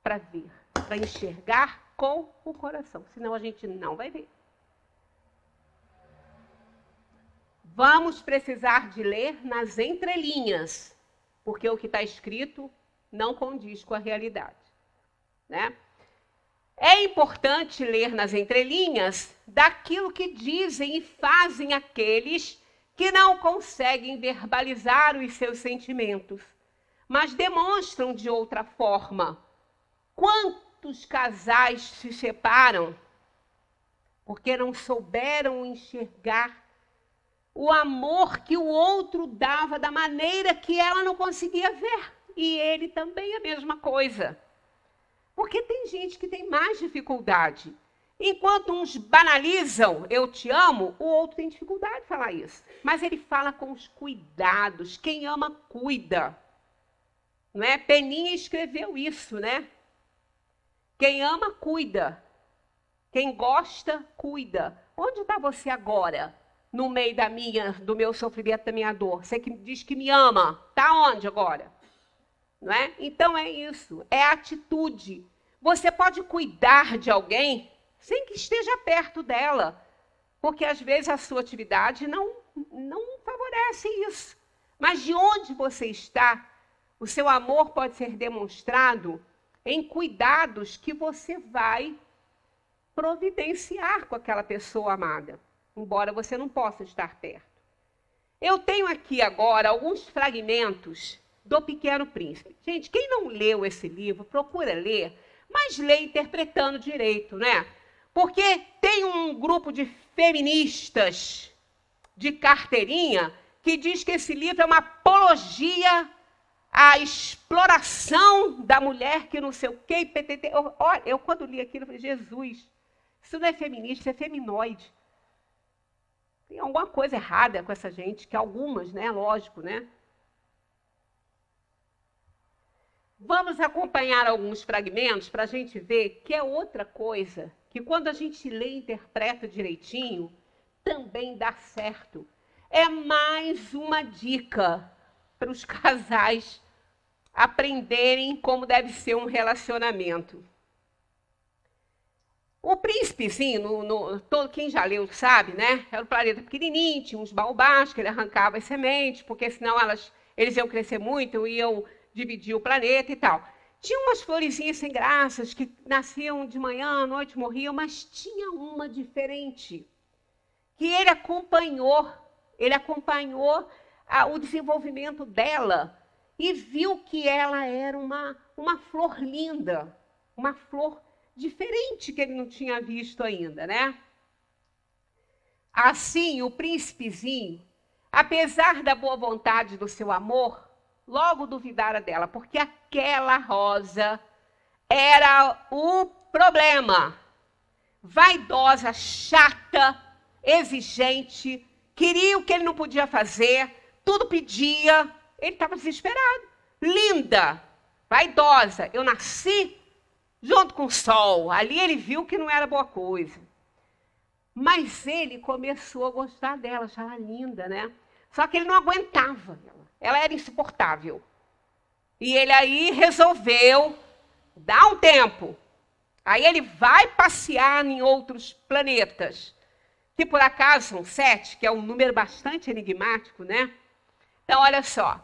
Para ver, para enxergar com o coração. Senão a gente não vai ver. Vamos precisar de ler nas entrelinhas, porque o que está escrito não condiz com a realidade, né? É importante ler nas entrelinhas daquilo que dizem e fazem aqueles que não conseguem verbalizar os seus sentimentos, mas demonstram de outra forma. Quantos casais se separam porque não souberam enxergar o amor que o outro dava da maneira que ela não conseguia ver. E ele também a mesma coisa. Porque tem gente que tem mais dificuldade. Enquanto uns banalizam, eu te amo, o outro tem dificuldade de falar isso. Mas ele fala com os cuidados. Quem ama, cuida. Não é? Peninha escreveu isso, né? Quem ama, cuida. Quem gosta, cuida. Onde está você agora? No meio do meu sofrimento, da minha dor. Você que diz que me ama, está onde agora? Não é? Então é isso, é atitude. Você pode cuidar de alguém sem que esteja perto dela, porque às vezes a sua atividade não favorece isso. Mas de onde você está, o seu amor pode ser demonstrado em cuidados que você vai providenciar com aquela pessoa amada, embora você não possa estar perto. Eu tenho aqui agora alguns fragmentos do Pequeno Príncipe. Gente, quem não leu esse livro, procura ler, mas lê interpretando direito, né? Porque tem um grupo de feministas de carteirinha que diz que esse livro é uma apologia à exploração da mulher que não sei o quê, PTT. Olha, eu quando li aquilo, eu falei, Jesus, isso não é feminista, isso é feminóide. Tem alguma coisa errada com essa gente, que algumas, né? Lógico, né? Vamos acompanhar alguns fragmentos para a gente ver que é outra coisa, que quando a gente lê e interpreta direitinho, também dá certo. é mais uma dica para os casais aprenderem como deve ser um relacionamento. O príncipezinho, todo quem já leu sabe, né? Era um planeta pequenininho, tinha uns baobás que ele arrancava as sementes, porque senão eles iam crescer muito, iam dividir o planeta e tal. Tinha umas florezinhas sem graças que nasciam de manhã, à noite morriam, mas tinha uma diferente, que ele acompanhou o desenvolvimento dela e viu que ela era uma flor linda, uma flor diferente que ele não tinha visto ainda, né? Assim, o príncipezinho, apesar da boa vontade do seu amor, logo duvidara dela, porque aquela rosa era o problema. Vaidosa, chata, exigente, queria o que ele não podia fazer, tudo pedia, ele estava desesperado. Linda, vaidosa, eu nasci junto com o sol. Ali ele viu que não era boa coisa. Mas ele começou a gostar dela, achar ela linda, né? Só que ele não aguentava ela. Ela era insuportável. E ele aí resolveu dar um tempo. Aí ele vai passear em outros planetas, que por acaso são 7, que é um número bastante enigmático, né? Então, olha só.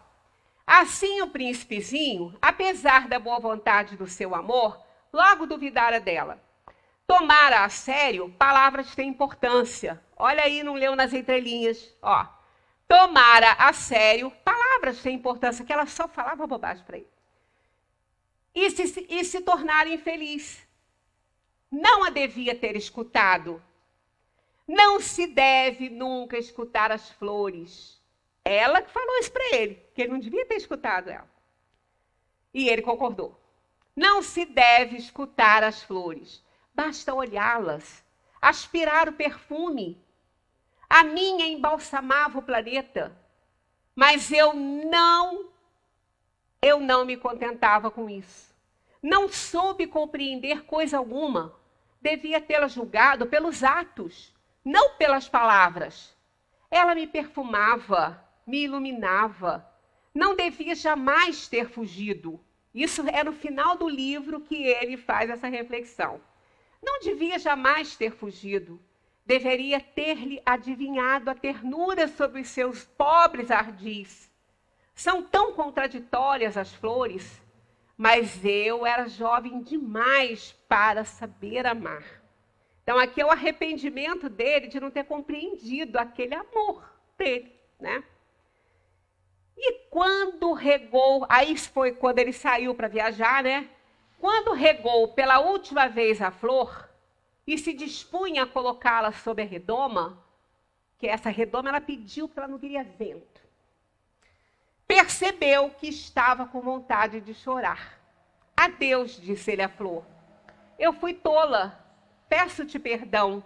Assim o príncipezinho, apesar da boa vontade do seu amor, logo duvidara dela. Tomara a sério, palavras têm importância. Olha aí, não leu nas entrelinhas. Ó. Tomara a sério, palavras têm importância, que ela só falava bobagem para ele. E se tornar infeliz. Não a devia ter escutado. Não se deve nunca escutar as flores. Ela que falou isso para ele, que ele não devia ter escutado ela. E ele concordou. Não se deve escutar as flores. Basta olhá-las, aspirar o perfume. A minha embalsamava o planeta, mas eu não me contentava com isso. Não soube compreender coisa alguma. Devia tê-la julgado pelos atos, não pelas palavras. Ela me perfumava, me iluminava. Não devia jamais ter fugido. Isso é no final do livro que ele faz essa reflexão. Não devia jamais ter fugido. Deveria ter-lhe adivinhado a ternura sobre os seus pobres ardis. São tão contraditórias as flores, mas eu era jovem demais para saber amar. Então, aqui é o arrependimento dele de não ter compreendido aquele amor dele, né? E quando regou, aí foi quando ele saiu para viajar, né? Quando regou pela última vez a flor e se dispunha a colocá-la sob a redoma, que essa redoma ela pediu porque ela não queria vento, percebeu que estava com vontade de chorar. Adeus, disse ele à flor. Eu fui tola, peço-te perdão.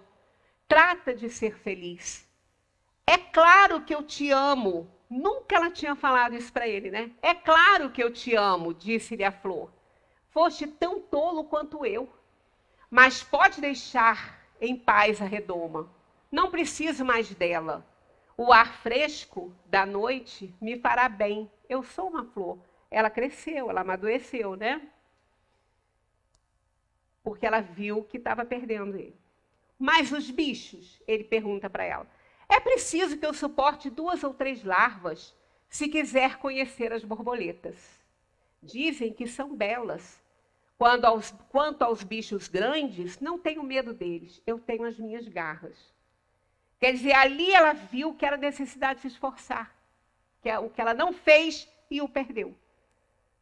Trata de ser feliz. É claro que eu te amo. Nunca ela tinha falado isso para ele, né? É claro que eu te amo, disse-lhe a flor. Foste tão tolo quanto eu. Mas pode deixar em paz a redoma. Não preciso mais dela. O ar fresco da noite me fará bem. Eu sou uma flor. Ela cresceu, ela amadureceu, né? Porque ela viu que estava perdendo ele. Mas os bichos, ele pergunta para ela. É preciso que eu suporte 2 ou 3 larvas se quiser conhecer as borboletas. Dizem que são belas. Quanto aos bichos grandes, não tenho medo deles. Eu tenho as minhas garras. Quer dizer, ali ela viu que era necessidade de se esforçar. Que é o que ela não fez e o perdeu.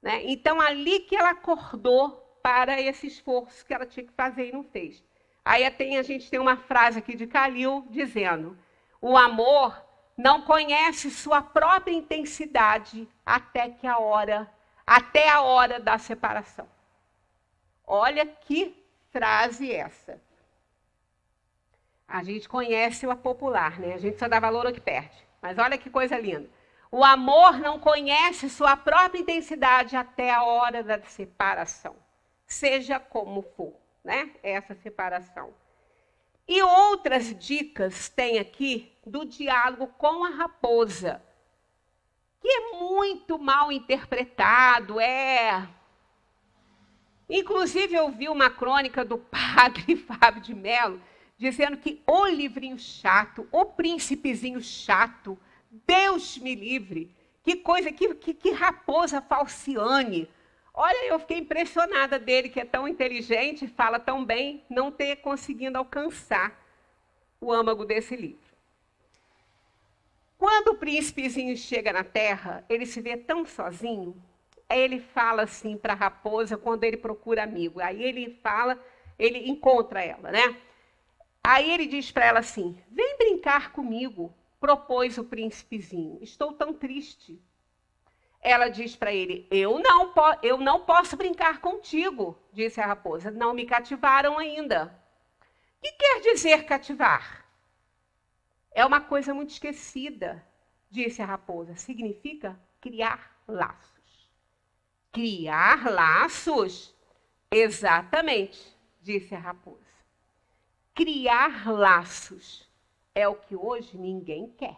Né? Então, ali que ela acordou para esse esforço que ela tinha que fazer e não fez. Aí a gente tem uma frase aqui de Khalil dizendo: o amor não conhece sua própria intensidade até a hora da separação. Olha que frase essa. A gente conhece a popular, né? A gente só dá valor ao que perde. Mas olha que coisa linda. O amor não conhece sua própria intensidade até a hora da separação. Seja como for, né? Essa separação. E outras dicas tem aqui do diálogo com a raposa, que é muito mal interpretado, Inclusive, eu vi uma crônica do padre Fábio de Mello, dizendo que o livrinho chato, o príncipezinho chato, Deus me livre, que coisa, que raposa falciane. Olha, eu fiquei impressionada dele, que é tão inteligente, fala tão bem, não ter conseguido alcançar o âmago desse livro. Quando o príncipezinho chega na Terra, ele se vê tão sozinho, aí ele fala assim para a raposa quando ele procura amigo. Aí ele encontra ela, né? Aí ele diz para ela assim: vem brincar comigo, propôs o príncipezinho. Estou tão triste. Ela diz para ele: eu não posso brincar contigo, disse a raposa. Não me cativaram ainda. O que quer dizer cativar? É uma coisa muito esquecida, disse a raposa. Significa criar laços. Criar laços? Exatamente, disse a raposa. Criar laços é o que hoje ninguém quer.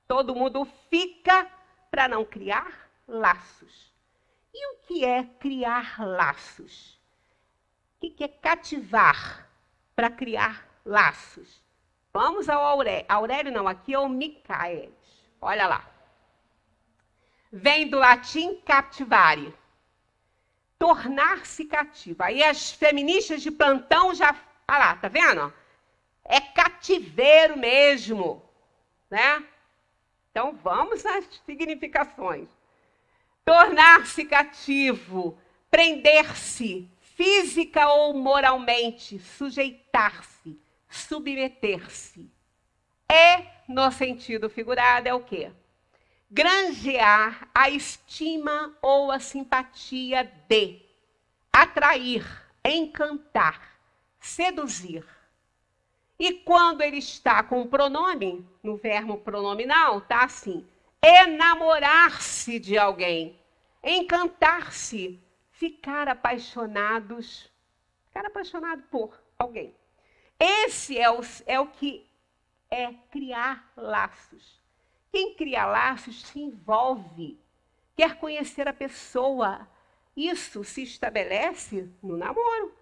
Todo mundo fica para não criar laços. E o que é criar laços? O que é cativar para criar laços? Vamos ao Aurélio. Aurélio não, aqui é o Michaelis. Olha lá. Vem do latim captivare. Tornar-se cativo. Aí as feministas de plantão já... Olha lá, tá vendo? É cativeiro mesmo, né? Então, vamos às significações. Tornar-se cativo, prender-se, física ou moralmente, sujeitar-se, submeter-se. No sentido figurado, é o quê? Granjear a estima ou a simpatia de, atrair, encantar, seduzir. E quando ele está com o pronome, no verbo pronominal, está assim: enamorar-se de alguém, encantar-se, ficar apaixonado por alguém. Esse é o que é criar laços. Quem cria laços se envolve, quer conhecer a pessoa. Isso se estabelece no namoro.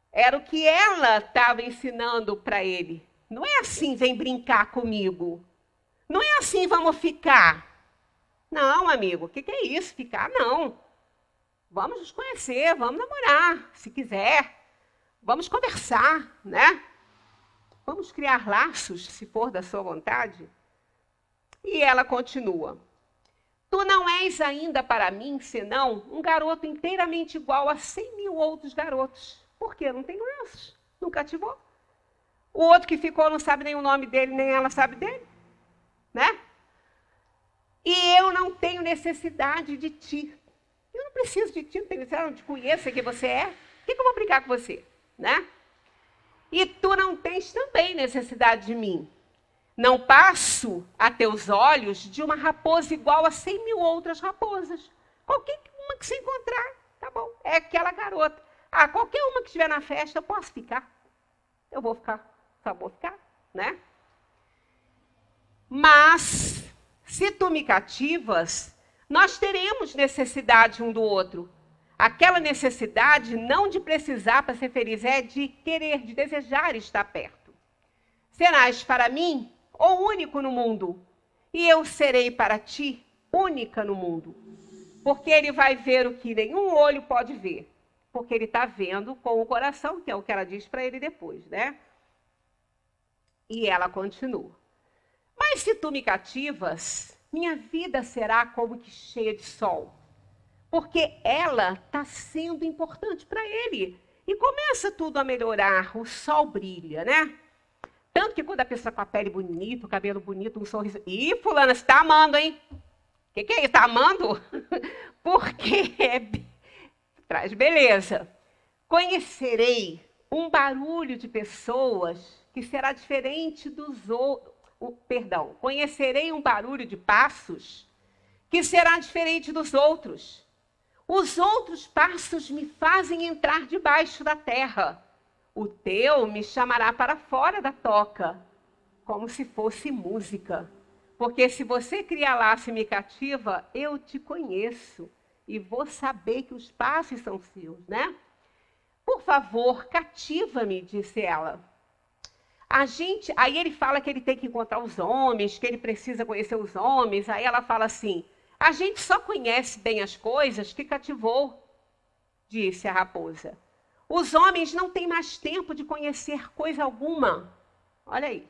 Era o que ela estava ensinando para ele. Não é assim, vem brincar comigo. Não é assim, vamos ficar. Não, amigo, o que é isso? Ficar, não. Vamos nos conhecer, vamos namorar, se quiser. Vamos conversar, né? Vamos criar laços, se for da sua vontade. E ela continua. Tu não és ainda para mim, senão um garoto inteiramente igual a 100.000 outros garotos. Por quê? Não tem laços. Não cativou. O outro que ficou não sabe nem o nome dele, nem ela sabe dele. Né? E eu não tenho necessidade de ti. Eu não preciso de ti, não tenho necessidade, não te conheço, quem você é. Por que eu vou brigar com você? Né? E tu não tens também necessidade de mim. Não passo a teus olhos de uma raposa igual a 100.000 outras raposas. Qualquer uma que se encontrar, tá bom. É aquela garota. Ah, qualquer uma que estiver na festa, eu posso ficar. Eu vou ficar, só vou ficar, né? Mas, se tu me cativas, nós teremos necessidade um do outro. Aquela necessidade não de precisar para ser feliz, é de querer, de desejar estar perto. Serás para mim o único no mundo, e eu serei para ti única no mundo. Porque ele vai ver o que nenhum olho pode ver. Porque ele está vendo com o coração, que é o que ela diz para ele depois, né? E ela continua. Mas se tu me cativas, minha vida será como que cheia de sol. Porque ela está sendo importante para ele. E começa tudo a melhorar, o sol brilha, né? Tanto que quando a pessoa com a pele bonita, o cabelo bonito, um sorriso... Ih, fulana, você está amando, hein? O que é isso? Está amando? Porque traz beleza. Conhecerei um barulho de pessoas que será diferente dos outros. Conhecerei um barulho de passos que será diferente dos outros. Os outros passos me fazem entrar debaixo da terra. O teu me chamará para fora da toca. como se fosse música. Porque se você cria laço e me cativa, eu te conheço e vou saber que os passos são seus, né? Por favor, cativa-me, disse ela. Aí ele fala que ele tem que encontrar os homens, que ele precisa conhecer os homens. Aí ela fala assim, a gente só conhece bem as coisas que cativou, disse a raposa. Os homens não têm mais tempo de conhecer coisa alguma. Olha aí.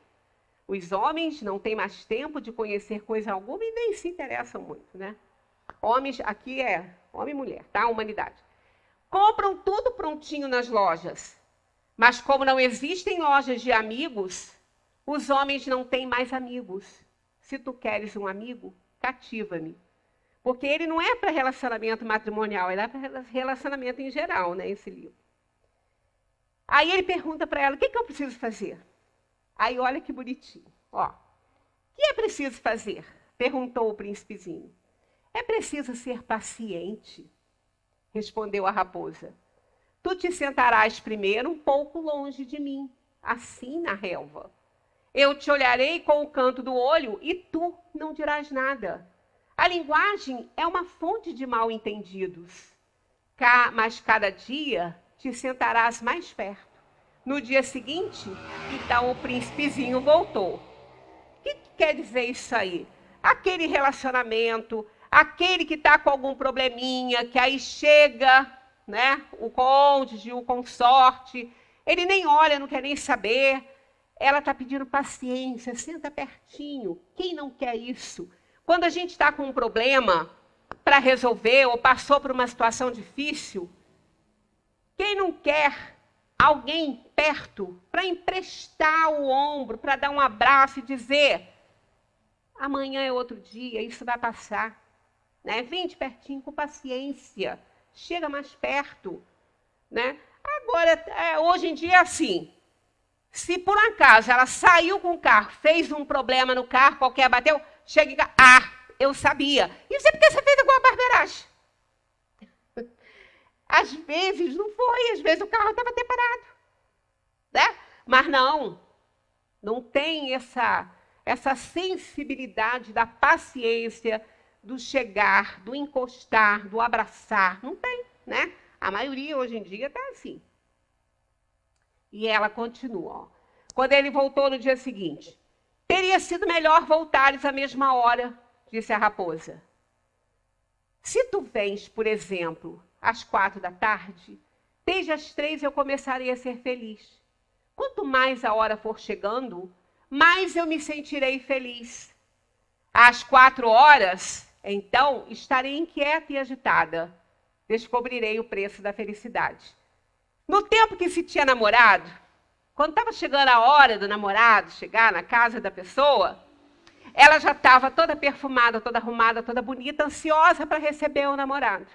Os homens não têm mais tempo de conhecer coisa alguma e nem se interessam muito, né? Homens, aqui é homem e mulher, tá? Humanidade. Compram tudo prontinho nas lojas. Mas como não existem lojas de amigos, os homens não têm mais amigos. Se tu queres um amigo, cativa-me. Porque ele não é para relacionamento matrimonial, ele é para relacionamento em geral, né, esse livro. Aí ele pergunta para ela, o que eu preciso fazer? Aí olha que bonitinho. Ó, o que é preciso fazer? Perguntou o príncipezinho. É preciso ser paciente, respondeu a raposa. Tu te sentarás primeiro um pouco longe de mim, assim na relva. Eu te olharei com o canto do olho e tu não dirás nada. A linguagem é uma fonte de mal-entendidos. Mas cada dia te sentarás mais perto. No dia seguinte, então o príncipezinho voltou. O que quer dizer isso aí? Aquele relacionamento, aquele que está com algum probleminha, que aí chega, né, o cônjuge, o consorte, ele nem olha, não quer nem saber. Ela está pedindo paciência, senta pertinho. Quem não quer isso? Quando a gente está com um problema para resolver ou passou por uma situação difícil, quem não quer alguém perto para emprestar o ombro, para dar um abraço e dizer, amanhã é outro dia, isso vai passar. Né? Vem de pertinho com paciência, chega mais perto. Né? Agora, hoje em dia é assim, se por acaso ela saiu com o carro, fez um problema no carro, qualquer bateu, chega em casa, eu sabia. E você por que você fez igual a barbeiragem? Às vezes não foi, às vezes o carro estava até parado. Né? Mas não tem essa sensibilidade da paciência, do chegar, do encostar, do abraçar. Não tem, né? A maioria hoje em dia está assim. E ela continua. Ó. Quando ele voltou no dia seguinte, teria sido melhor voltares à mesma hora, disse a raposa. Se tu vens, por exemplo, às 4 da tarde, desde as 3 eu começarei a ser feliz. Quanto mais a hora for chegando, mais eu me sentirei feliz. Às 4 horas, então, estarei inquieta e agitada. Descobrirei o preço da felicidade. No tempo que se tinha namorado, quando estava chegando a hora do namorado chegar na casa da pessoa, ela já estava toda perfumada, toda arrumada, toda bonita, ansiosa para receber o namorado.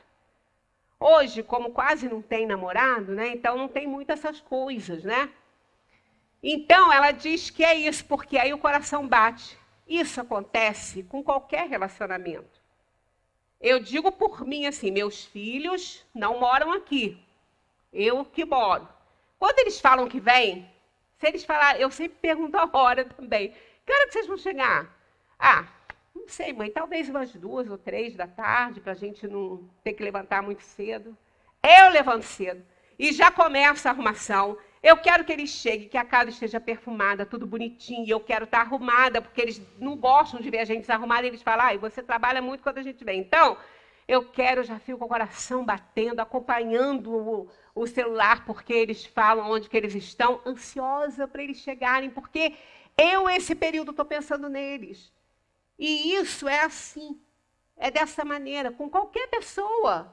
Hoje, como quase não tem namorado, né? Então não tem muito essas coisas, né? Então ela diz que é isso, porque aí o coração bate. Isso acontece com qualquer relacionamento. Eu digo por mim assim, meus filhos não moram aqui. Eu que moro. Quando eles falam que vêm, se eles falarem, eu sempre pergunto a hora também. Que hora que vocês vão chegar? Não sei, mãe, talvez umas 2 ou 3 da tarde, para a gente não ter que levantar muito cedo. Eu levanto cedo e já começa a arrumação. Eu quero que eles cheguem, que a casa esteja perfumada, tudo bonitinho. Eu quero estar arrumada, porque eles não gostam de ver a gente desarrumada. Eles falam, você trabalha muito quando a gente vem. Então, eu já fico com o coração batendo, acompanhando o celular, porque eles falam onde que eles estão, ansiosa para eles chegarem, porque esse período, estou pensando neles. E isso é assim, é dessa maneira, com qualquer pessoa.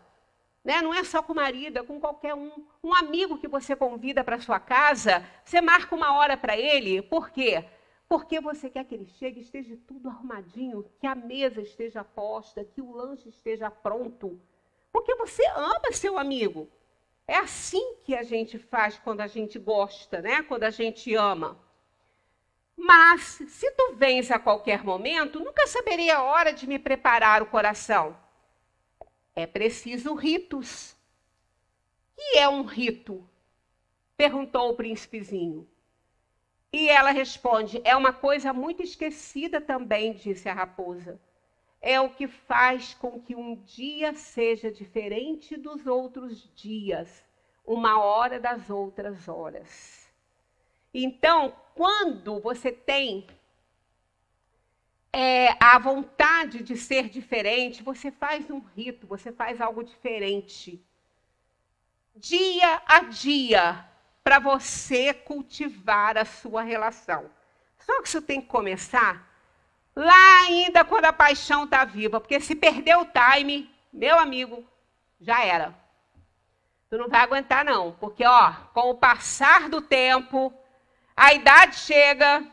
Né? Não é só com o marido, é com qualquer um. Um amigo que você convida para sua casa, você marca uma hora para ele. Por quê? Porque você quer que ele chegue, esteja tudo arrumadinho, que a mesa esteja posta, que o lanche esteja pronto. Porque você ama seu amigo. É assim que a gente faz quando a gente gosta, né? Quando a gente ama. Mas, se tu vens a qualquer momento, nunca saberei a hora de me preparar o coração. É preciso ritos. O que é um rito? Perguntou o príncipezinho. E ela responde: é uma coisa muito esquecida também, disse a raposa. É o que faz com que um dia seja diferente dos outros dias, uma hora das outras horas. Então, quando você tem a vontade de ser diferente, você faz um rito, você faz algo diferente. Dia a dia, para você cultivar a sua relação. Só que isso tem que começar lá ainda quando a paixão está viva, porque se perder o time, meu amigo, já era. Tu não vai aguentar não, porque com o passar do tempo, a idade chega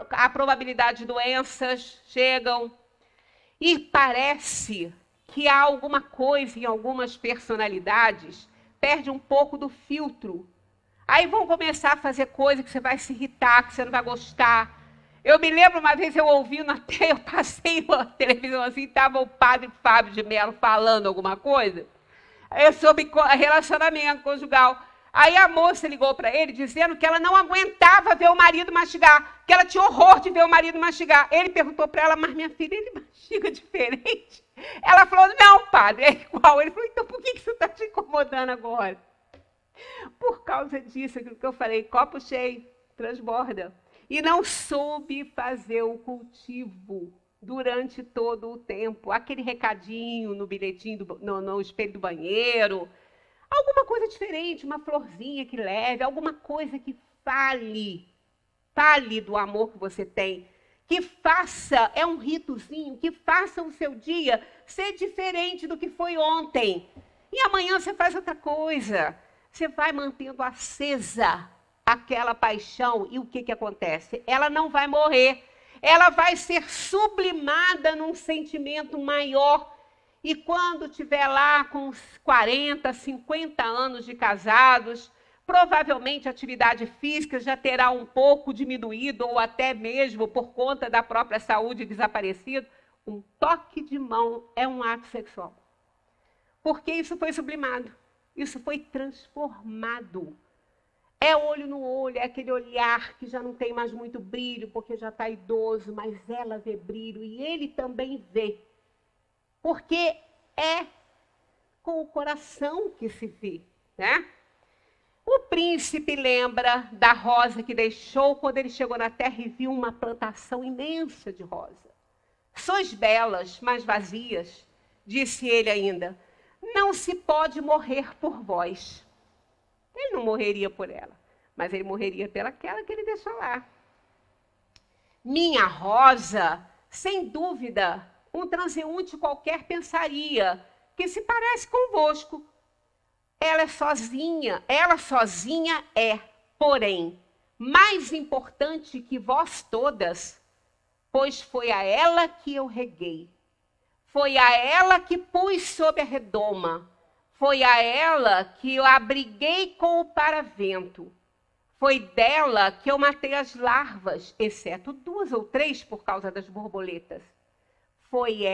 a probabilidade de doenças chegam, e parece que há alguma coisa em algumas personalidades, perde um pouco do filtro. Aí vão começar a fazer coisas que você vai se irritar, que você não vai gostar. Eu me lembro uma vez eu ouvindo até, eu passei na televisão assim, estava o padre Fábio de Mello falando alguma coisa, sobre relacionamento conjugal. Aí a moça ligou para ele dizendo que ela não aguentava ver o marido mastigar, que ela tinha horror de ver o marido mastigar. Ele perguntou para ela: mas minha filha, ele mastiga diferente? Ela falou: não, padre, é igual. Ele falou: então por que isso está te incomodando agora? Por causa disso, aquilo que eu falei, copo cheio, transborda. E não soube fazer o cultivo durante todo o tempo. Aquele recadinho no bilhetinho, no espelho do banheiro, alguma coisa diferente, uma florzinha que leve, alguma coisa que fale do amor que você tem, que faça, é um ritozinho, que faça o seu dia ser diferente do que foi ontem. E amanhã você faz outra coisa. Você vai mantendo acesa aquela paixão e o que acontece? Ela não vai morrer, ela vai ser sublimada num sentimento maior. E quando estiver lá com uns 40, 50 anos de casados, provavelmente a atividade física já terá um pouco diminuído ou até mesmo por conta da própria saúde desaparecido. Um toque de mão é um ato sexual. Porque isso foi sublimado, isso foi transformado. É olho no olho, é aquele olhar que já não tem mais muito brilho, porque já está idoso, mas ela vê brilho e ele também vê. Porque é com o coração que se vê, né? O príncipe lembra da rosa que deixou quando ele chegou na terra e viu uma plantação imensa de rosa. Sois belas, mas vazias, disse ele ainda. Não se pode morrer por vós. Ele não morreria por ela, mas ele morreria pelaquela que ele deixou lá. Minha rosa, sem dúvida, um transeunte qualquer pensaria que se parece convosco. Ela sozinha é, porém, mais importante que vós todas, pois foi a ela que eu reguei. Foi a ela que pus sob a redoma. Foi a ela que eu abriguei com o paravento. Foi dela que eu matei as larvas, exceto 2 ou 3 por causa das borboletas. Foi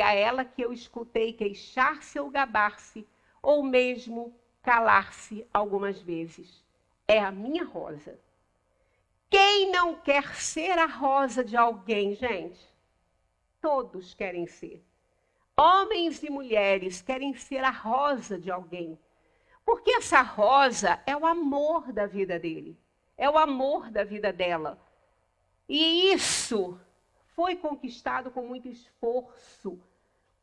a ela que eu escutei queixar-se ou gabar-se, ou mesmo calar-se algumas vezes. É a minha rosa. Quem não quer ser a rosa de alguém, gente? Todos querem ser. Homens e mulheres querem ser a rosa de alguém. Porque essa rosa é o amor da vida dele. É o amor da vida dela. E isso foi conquistado com muito esforço,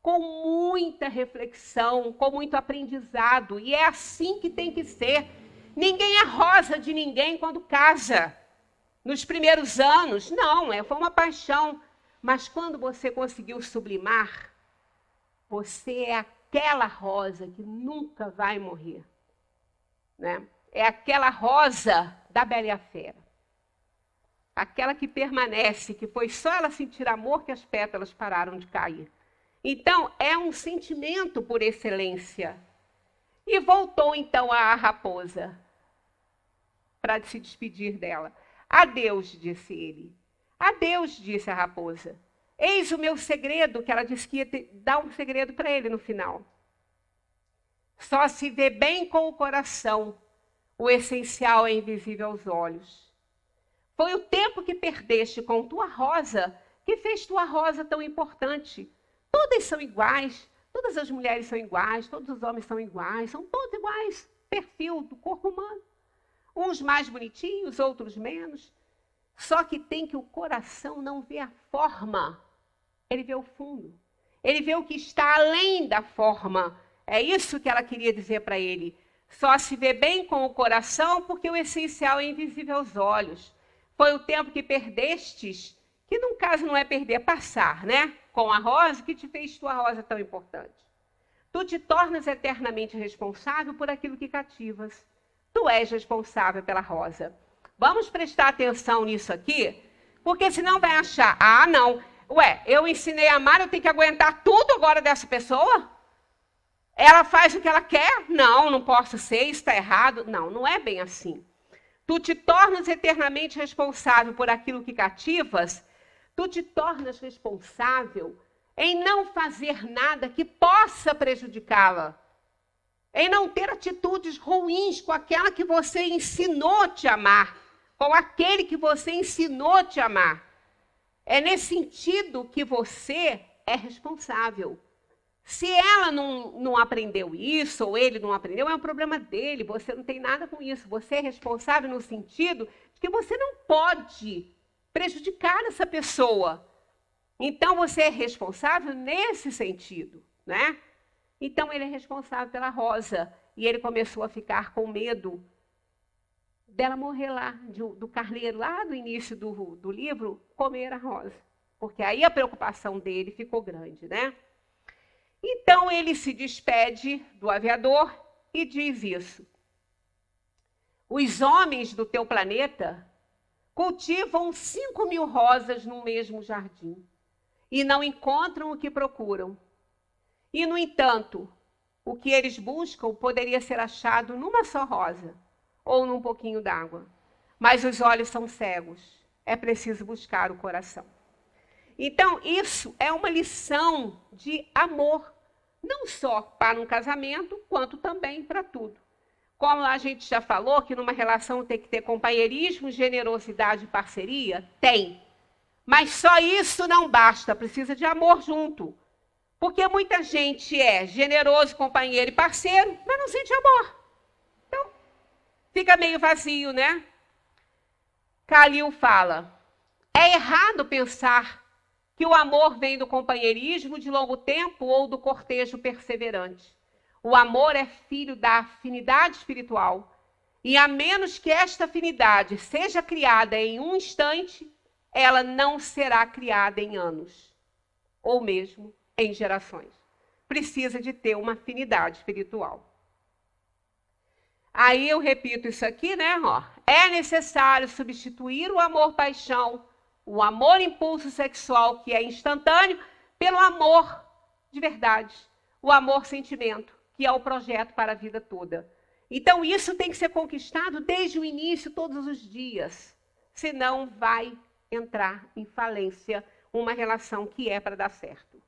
com muita reflexão, com muito aprendizado. E é assim que tem que ser. Ninguém é rosa de ninguém quando casa. Nos primeiros anos, não, foi uma paixão. Mas quando você conseguiu sublimar, você é aquela rosa que nunca vai morrer. Né? É aquela rosa da Bela e a Fera. Aquela que permanece, que foi só ela sentir amor que as pétalas pararam de cair. Então, é um sentimento por excelência. E voltou então a raposa para se despedir dela. Adeus, disse ele. Adeus, disse a raposa. Eis o meu segredo, que ela disse que ia dar um segredo para ele no final. Só se vê bem com o coração o essencial é invisível aos olhos. Foi o tempo que perdeste com tua rosa que fez tua rosa tão importante. Todas são iguais, todas as mulheres são iguais, todos os homens são iguais, são todos iguais, perfil do corpo humano. Uns mais bonitinhos, outros menos. Só que tem que o coração não vê a forma, ele vê o fundo. Ele vê o que está além da forma. É isso que ela queria dizer para ele. Só se vê bem com o coração porque o essencial é invisível aos olhos. Foi o tempo que perdestes, que no caso não é perder, é passar, né? Com a rosa, que te fez tua rosa tão importante. Tu te tornas eternamente responsável por aquilo que cativas. Tu és responsável pela rosa. Vamos prestar atenção nisso aqui, porque senão vai achar, não, eu ensinei a amar, eu tenho que aguentar tudo agora dessa pessoa? Ela faz o que ela quer? Não posso ser, isso está errado. Não é bem assim. Tu te tornas eternamente responsável por aquilo que cativas, tu te tornas responsável em não fazer nada que possa prejudicá-la, em não ter atitudes ruins com aquela que você ensinou a te amar, com aquele que você ensinou a te amar. É nesse sentido que você é responsável. Se ela não aprendeu isso, ou ele não aprendeu, é um problema dele, você não tem nada com isso. Você é responsável no sentido de que você não pode prejudicar essa pessoa. Então, você é responsável nesse sentido, né? Então, ele é responsável pela rosa. E ele começou a ficar com medo dela morrer lá, do carneiro, lá do início do livro, comer a rosa. Porque aí a preocupação dele ficou grande, né? Então, ele se despede do aviador e diz isso. Os homens do teu planeta cultivam 5.000 rosas no mesmo jardim e não encontram o que procuram. E, no entanto, o que eles buscam poderia ser achado numa só rosa ou num pouquinho d'água. Mas os olhos são cegos. É preciso buscar o coração. Então, isso é uma lição de amor, não só para um casamento, quanto também para tudo. Como a gente já falou, que numa relação tem que ter companheirismo, generosidade e parceria, tem. Mas só isso não basta, precisa de amor junto. Porque muita gente é generoso, companheiro e parceiro, mas não sente amor. Então, fica meio vazio, né? Khalil fala, é errado pensar que o amor vem do companheirismo de longo tempo ou do cortejo perseverante. O amor é filho da afinidade espiritual. E a menos que esta afinidade seja criada em um instante, ela não será criada em anos, ou mesmo em gerações. Precisa de ter uma afinidade espiritual. Aí eu repito isso aqui, né? É necessário substituir o amor-paixão, o amor-impulso sexual, que é instantâneo, pelo amor de verdade, o amor-sentimento, que é o projeto para a vida toda. Então, isso tem que ser conquistado desde o início, todos os dias. Senão, vai entrar em falência uma relação que é para dar certo.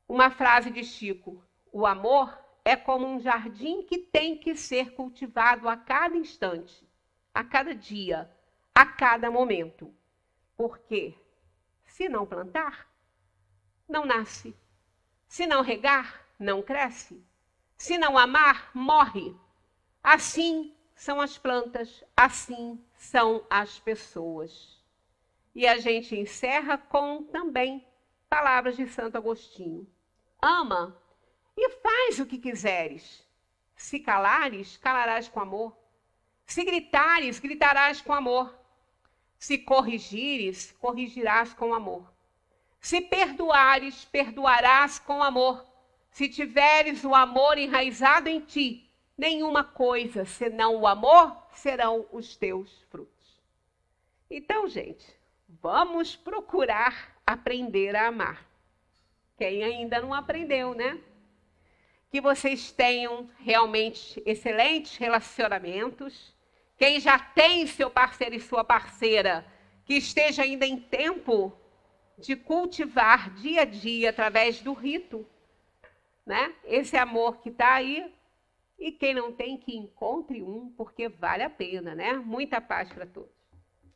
Uma frase de Chico, o amor é como um jardim que tem que ser cultivado a cada instante, a cada dia, a cada momento. Porque se não plantar, não nasce. Se não regar, não cresce. Se não amar, morre. Assim são as plantas, assim são as pessoas. E a gente encerra com também palavras de Santo Agostinho. Ama e faz o que quiseres. Se calares, calarás com amor. Se gritares, gritarás com amor. Se corrigires, corrigirás com amor. Se perdoares, perdoarás com amor. Se tiveres o amor enraizado em ti, nenhuma coisa senão o amor serão os teus frutos. Então, gente, vamos procurar aprender a amar. Quem ainda não aprendeu, né? Que vocês tenham realmente excelentes relacionamentos. Quem já tem seu parceiro e sua parceira, que esteja ainda em tempo de cultivar dia a dia através do rito, né? Esse amor que está aí. E quem não tem, que encontre um, porque vale a pena, né? Muita paz para todos.